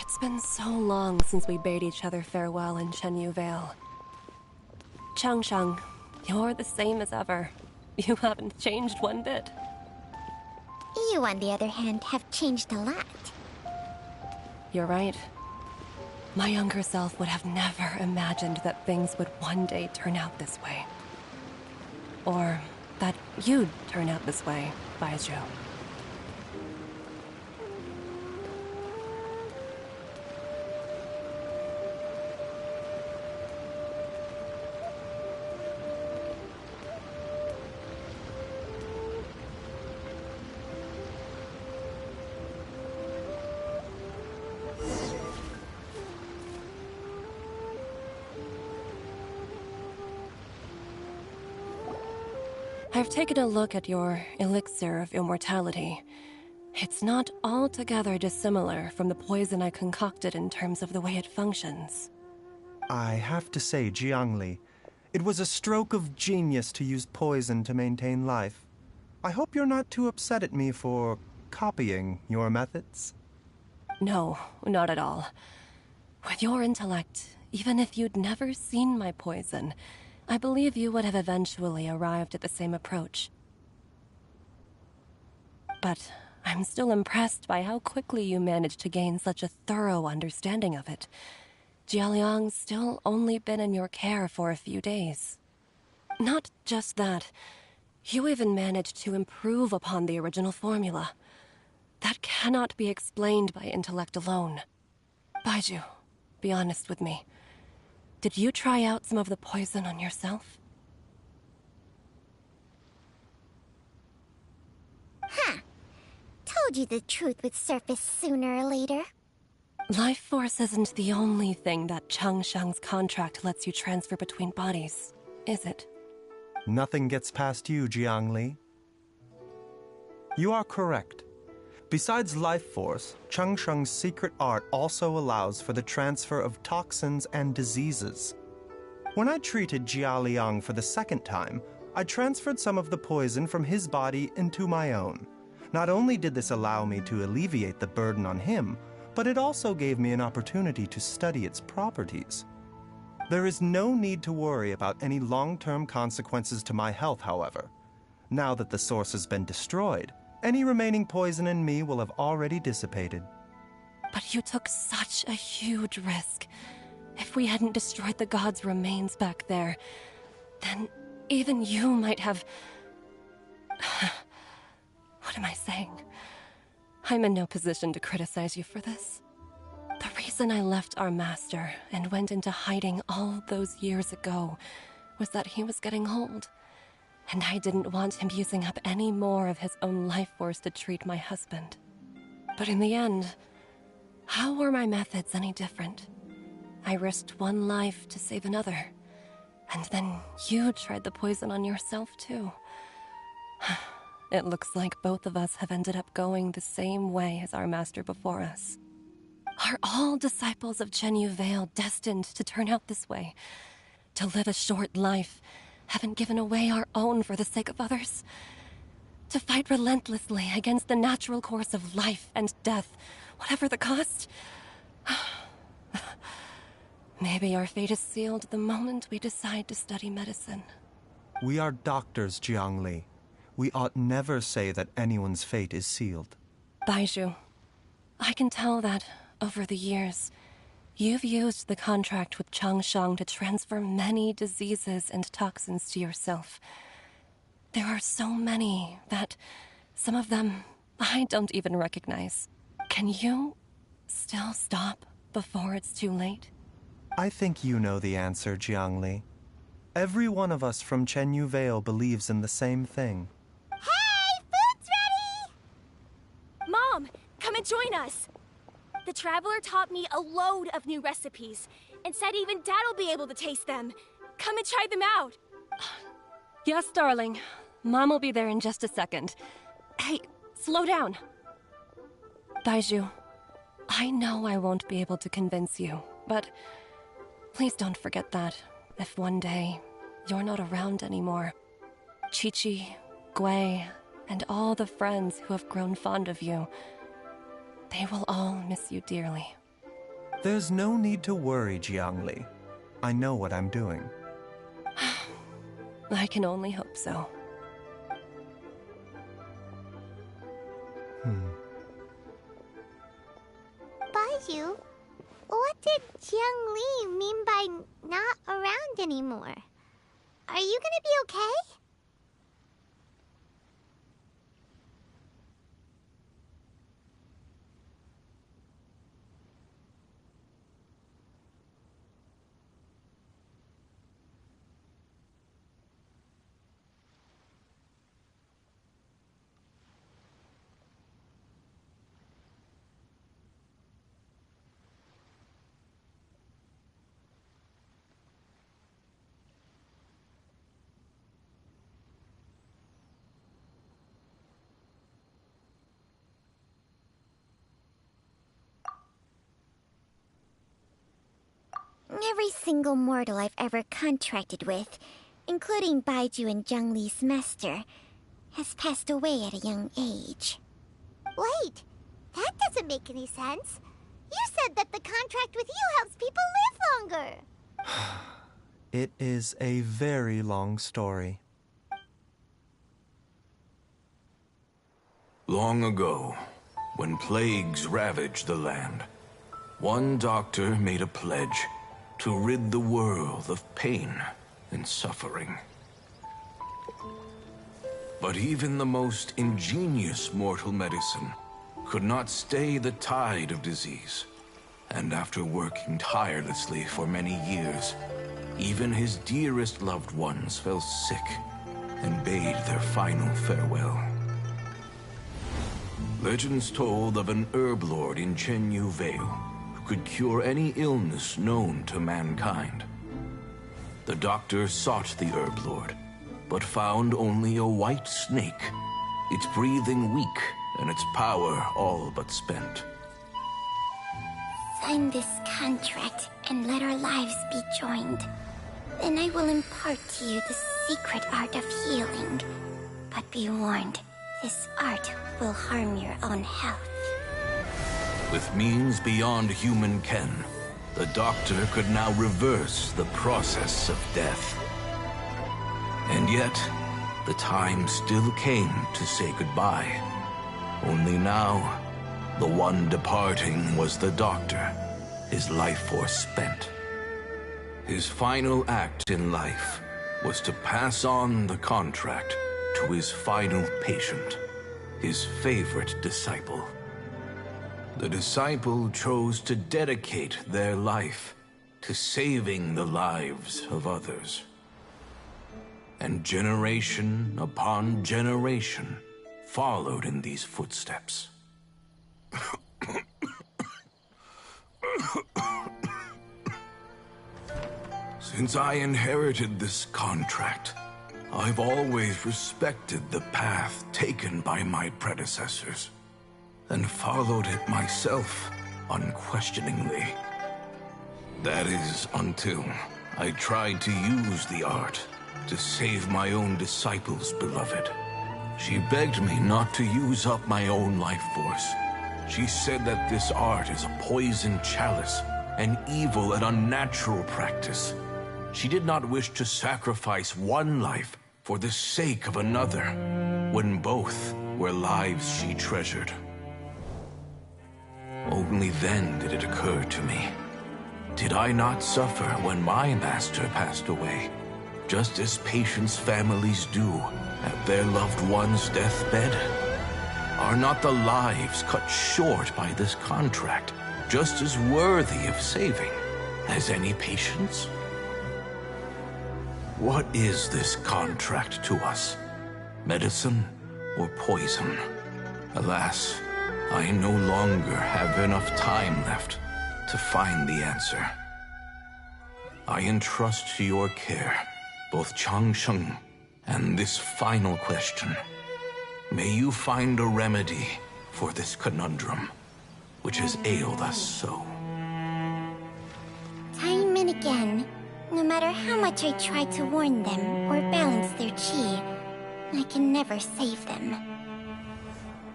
It's been so long since we bade each other farewell in Chenyu Vale. Changsheng, you're the same as ever. You haven't changed one bit. You, on the other hand, have changed a lot. You're right. My younger self would have never imagined that things would one day turn out this way. Or that you'd turn out this way, Baizhu. I've taken a look at your elixir of immortality. It's not altogether dissimilar from the poison I concocted in terms of the way it functions. I have to say, Jiangli, it was a stroke of genius to use poison to maintain life. I hope you're not too upset at me for copying your methods. No, not at all. With your intellect, even if you'd never seen my poison, I believe you would have eventually arrived at the same approach. But I'm still impressed by how quickly you managed to gain such a thorough understanding of it. Jialiang's still only been in your care for a few days. Not just that, you even managed to improve upon the original formula. That cannot be explained by intellect alone. Baizhu, be honest with me. Did you try out some of the poison on yourself? Huh. Told you the truth would surface sooner or later. Life force isn't the only thing that Changsheng's contract lets you transfer between bodies, is it? Nothing gets past you, Jiangli. You are correct. Besides life force, Changsheng's secret art also allows for the transfer of toxins and diseases. When I treated Jia Liang for the second time, I transferred some of the poison from his body into my own. Not only did this allow me to alleviate the burden on him, but it also gave me an opportunity to study its properties. There is no need to worry about any long-term consequences to my health, however. Now that the source has been destroyed, any remaining poison in me will have already dissipated. But you took such a huge risk. If we hadn't destroyed the god's remains back there, then even you might have... What am I saying? I'm in no position to criticize you for this. The reason I left our master and went into hiding all those years ago was that he was getting old. And I didn't want him using up any more of his own life force to treat my husband. But in the end, how were my methods any different? I risked one life to save another. And then you tried the poison on yourself too. It looks like both of us have ended up going the same way as our master before us. Are all disciples of Chenyu Vale destined to turn out this way? To live a short life, haven't given away our own for the sake of others? To fight relentlessly against the natural course of life and death, whatever the cost? Maybe our fate is sealed the moment we decide to study medicine. We are doctors, Jiangli. We ought never say that anyone's fate is sealed. Baizhu, I can tell that, over the years, you've used the contract with Changsheng to transfer many diseases and toxins to yourself. There are so many that, some of them, I don't even recognize. Can you still stop before it's too late? I think you know the answer, Jiangli. Every one of us from Chenyu Vale believes in the same thing. Hey! Food's ready! Mom, come and join us. The Traveler taught me a load of new recipes and said even Dad'll be able to taste them. Come and try them out. Yes, darling. Mom will be there in just a second. Hey, slow down. Baizhu, I know I won't be able to convince you, but please don't forget that if one day you're not around anymore, Chi-Chi, Gui, and all the friends who have grown fond of you, they will all miss you dearly. There's no need to worry, Jiangli. I know what I'm doing. I can only hope so. Baizhu, what did Jiang Li mean by not around anymore? Are you gonna be okay? Every single mortal I've ever contracted with, including Baiju and Zhang Li's master, has passed away at a young age. Wait, that doesn't make any sense. You said that the contract with you helps people live longer. It is a very long story. Long ago, when plagues ravaged the land, one doctor made a pledge to rid the world of pain and suffering. But even the most ingenious mortal medicine could not stay the tide of disease. And after working tirelessly for many years, even his dearest loved ones fell sick and bade their final farewell. Legends told of an herb lord in Chenyu Vale who could cure any illness known to mankind. The doctor sought the herb lord, but found only a white snake, its breathing weak and its power all but spent. Sign this contract and let our lives be joined. Then I will impart to you the secret art of healing. But be warned, this art will harm your own health. With means beyond human ken, the doctor could now reverse the process of death. And yet, the time still came to say goodbye. Only now, the one departing was the doctor, his life force spent. His final act in life was to pass on the contract to his final patient, his favorite disciple. The disciple chose to dedicate their life to saving the lives of others. And generation upon generation followed in these footsteps. Since I inherited this contract, I've always respected the path taken by my predecessors, and followed it myself unquestioningly. That is until I tried to use the art to save my own disciple's beloved. She begged me not to use up my own life force. She said that this art is a poison chalice, an evil and unnatural practice. She did not wish to sacrifice one life for the sake of another, when both were lives she treasured. Only then did it occur to me. Did I not suffer when my master passed away, just as patients' families do at their loved one's deathbed? Are not the lives cut short by this contract just as worthy of saving as any patients? What is this contract to us? Medicine or poison? Alas, I no longer have enough time left to find the answer. I entrust to your care both Changsheng and this final question. May you find a remedy for this conundrum, which has ailed us so. Time and again, no matter how much I try to warn them or balance their chi, I can never save them.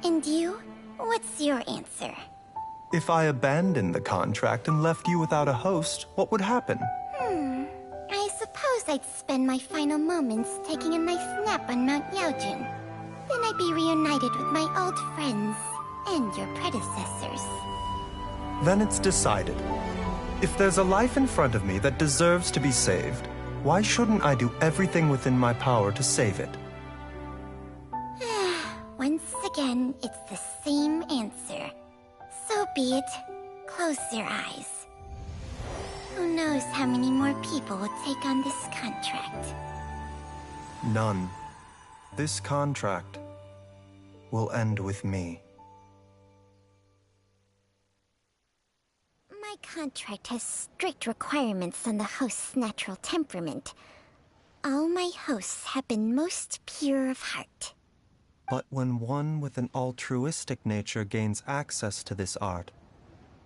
And you? What's your answer? If I abandoned the contract and left you without a host, what would happen? I suppose I'd spend my final moments taking a nice nap on Mount Yaojun. Then I'd be reunited with my old friends and your predecessors. Then it's decided. If there's a life in front of me that deserves to be saved, why shouldn't I do everything within my power to save it? Once again, it's the same answer. So be it. Close your eyes. Who knows how many more people will take on this contract? None. This contract will end with me. My contract has strict requirements on the host's natural temperament. All my hosts have been most pure of heart. But when one with an altruistic nature gains access to this art,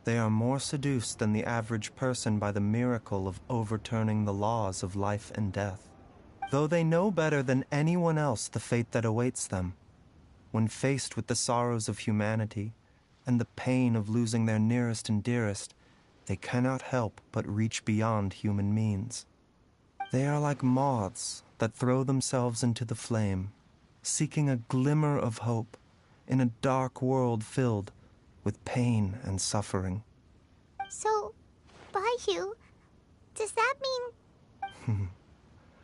they are more seduced than the average person by the miracle of overturning the laws of life and death. Though they know better than anyone else the fate that awaits them, when faced with the sorrows of humanity and the pain of losing their nearest and dearest, they cannot help but reach beyond human means. They are like moths that throw themselves into the flame, seeking a glimmer of hope in a dark world filled with pain and suffering. So, Baiju, does that mean...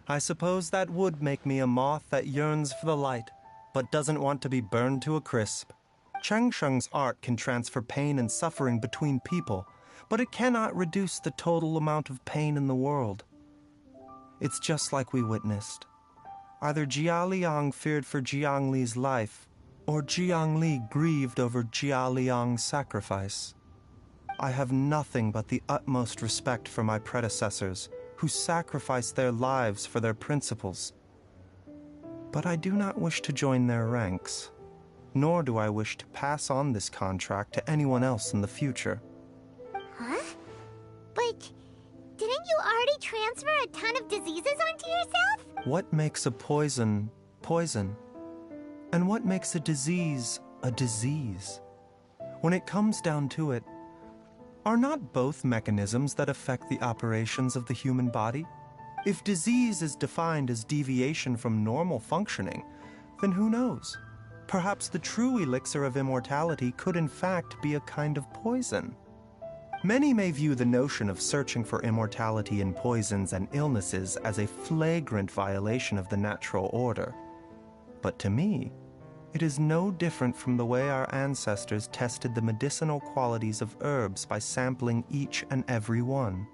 I suppose that would make me a moth that yearns for the light, but doesn't want to be burned to a crisp. Changsheng's art can transfer pain and suffering between people, but it cannot reduce the total amount of pain in the world. It's just like we witnessed. Either Jia Liang feared for Jiang Li's life, or Jiang Li grieved over Jia Liang's sacrifice. I have nothing but the utmost respect for my predecessors, who sacrificed their lives for their principles. But I do not wish to join their ranks, nor do I wish to pass on this contract to anyone else in the future. Huh? But didn't you already transfer a ton of diseases onto yourself? What makes a poison poison? And what makes a disease a disease? When it comes down to it, are not both mechanisms that affect the operations of the human body? If disease is defined as deviation from normal functioning, then who knows? Perhaps the true elixir of immortality could in fact be a kind of poison. Many may view the notion of searching for immortality in poisons and illnesses as a flagrant violation of the natural order. But to me, it is no different from the way our ancestors tested the medicinal qualities of herbs by sampling each and every one.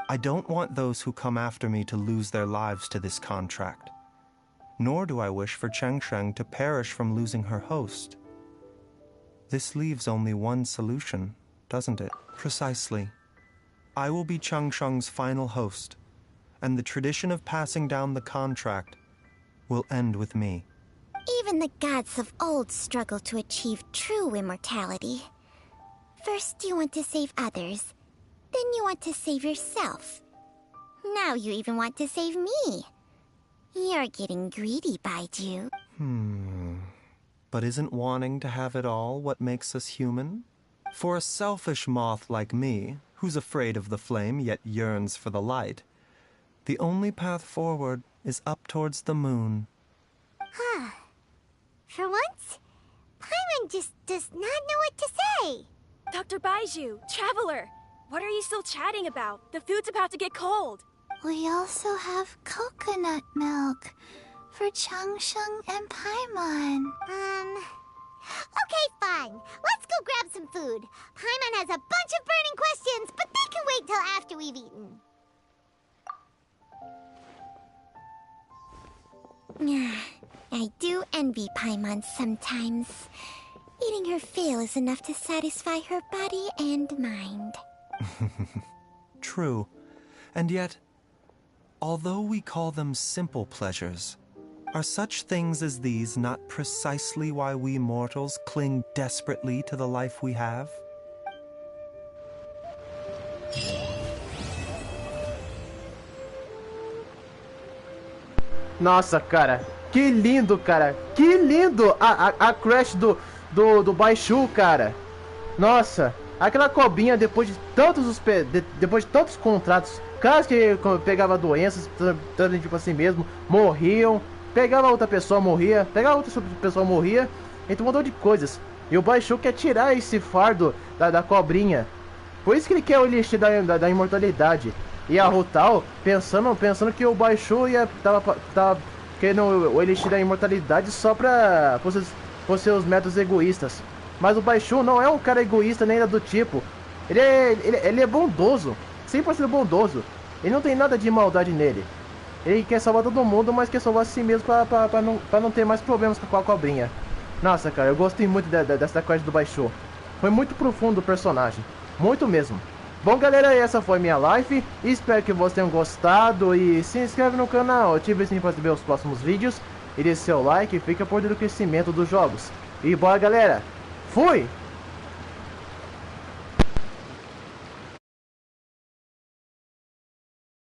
I don't want those who come after me to lose their lives to this contract. Nor do I wish for Changsheng to perish from losing her host. This leaves only one solution, doesn't it? Precisely. I will be Changsheng's final host, and the tradition of passing down the contract will end with me. Even the gods of old struggle to achieve true immortality. First you want to save others, then you want to save yourself. Now you even want to save me. You're getting greedy, Baiju. But isn't wanting to have it all what makes us human? For a selfish moth like me, who's afraid of the flame yet yearns for the light, the only path forward is up towards the moon. For once, Paimon just does not know what to say. Dr. Baiju, Traveler, what are you still chatting about? The food's about to get cold. We also have coconut milk for Changsheng and Paimon. Okay, fine. Let's go grab some food. Paimon has a bunch of burning questions, but they can wait till after we've eaten. I do envy Paimon sometimes. Eating her fill is enough to satisfy her body and mind. True. And yet, although we call them simple pleasures, are such things as these not precisely why we mortals cling desperately to the life we have? Nossa, cara, que lindo, cara. Que lindo a crush do Baishu, cara. Nossa, aquela cobrinha depois de tantos contratos, caras que pegava doenças, tanto tipo assim mesmo, morriam, pegava outra pessoa, morria, pegava outra pessoa, morria, então um montão de coisas. E o Baishu quer tirar esse fardo da cobrinha, Por isso que ele quer o elixir da imortalidade. E a Rutal, pensando que o Baishu tava querendo o elixir da imortalidade só por seus métodos egoístas. Mas o Baishu não é um cara egoísta nem nada do tipo. Ele é bondoso, 100% bondoso. Ele não tem nada de maldade nele. Ele quer salvar todo mundo, mas quer salvar a si mesmo pra não ter mais problemas com a cobrinha. Nossa, cara, eu gostei muito dessa quest do Baishu. Foi muito profundo o personagem, muito mesmo. Bom, galera, essa foi minha live. Espero que vocês tenham gostado. E se inscreve no canal, ative o sininho para ver os próximos vídeos. E deixe seu like e fica por dentro do crescimento dos jogos. E bora, galera. Fui!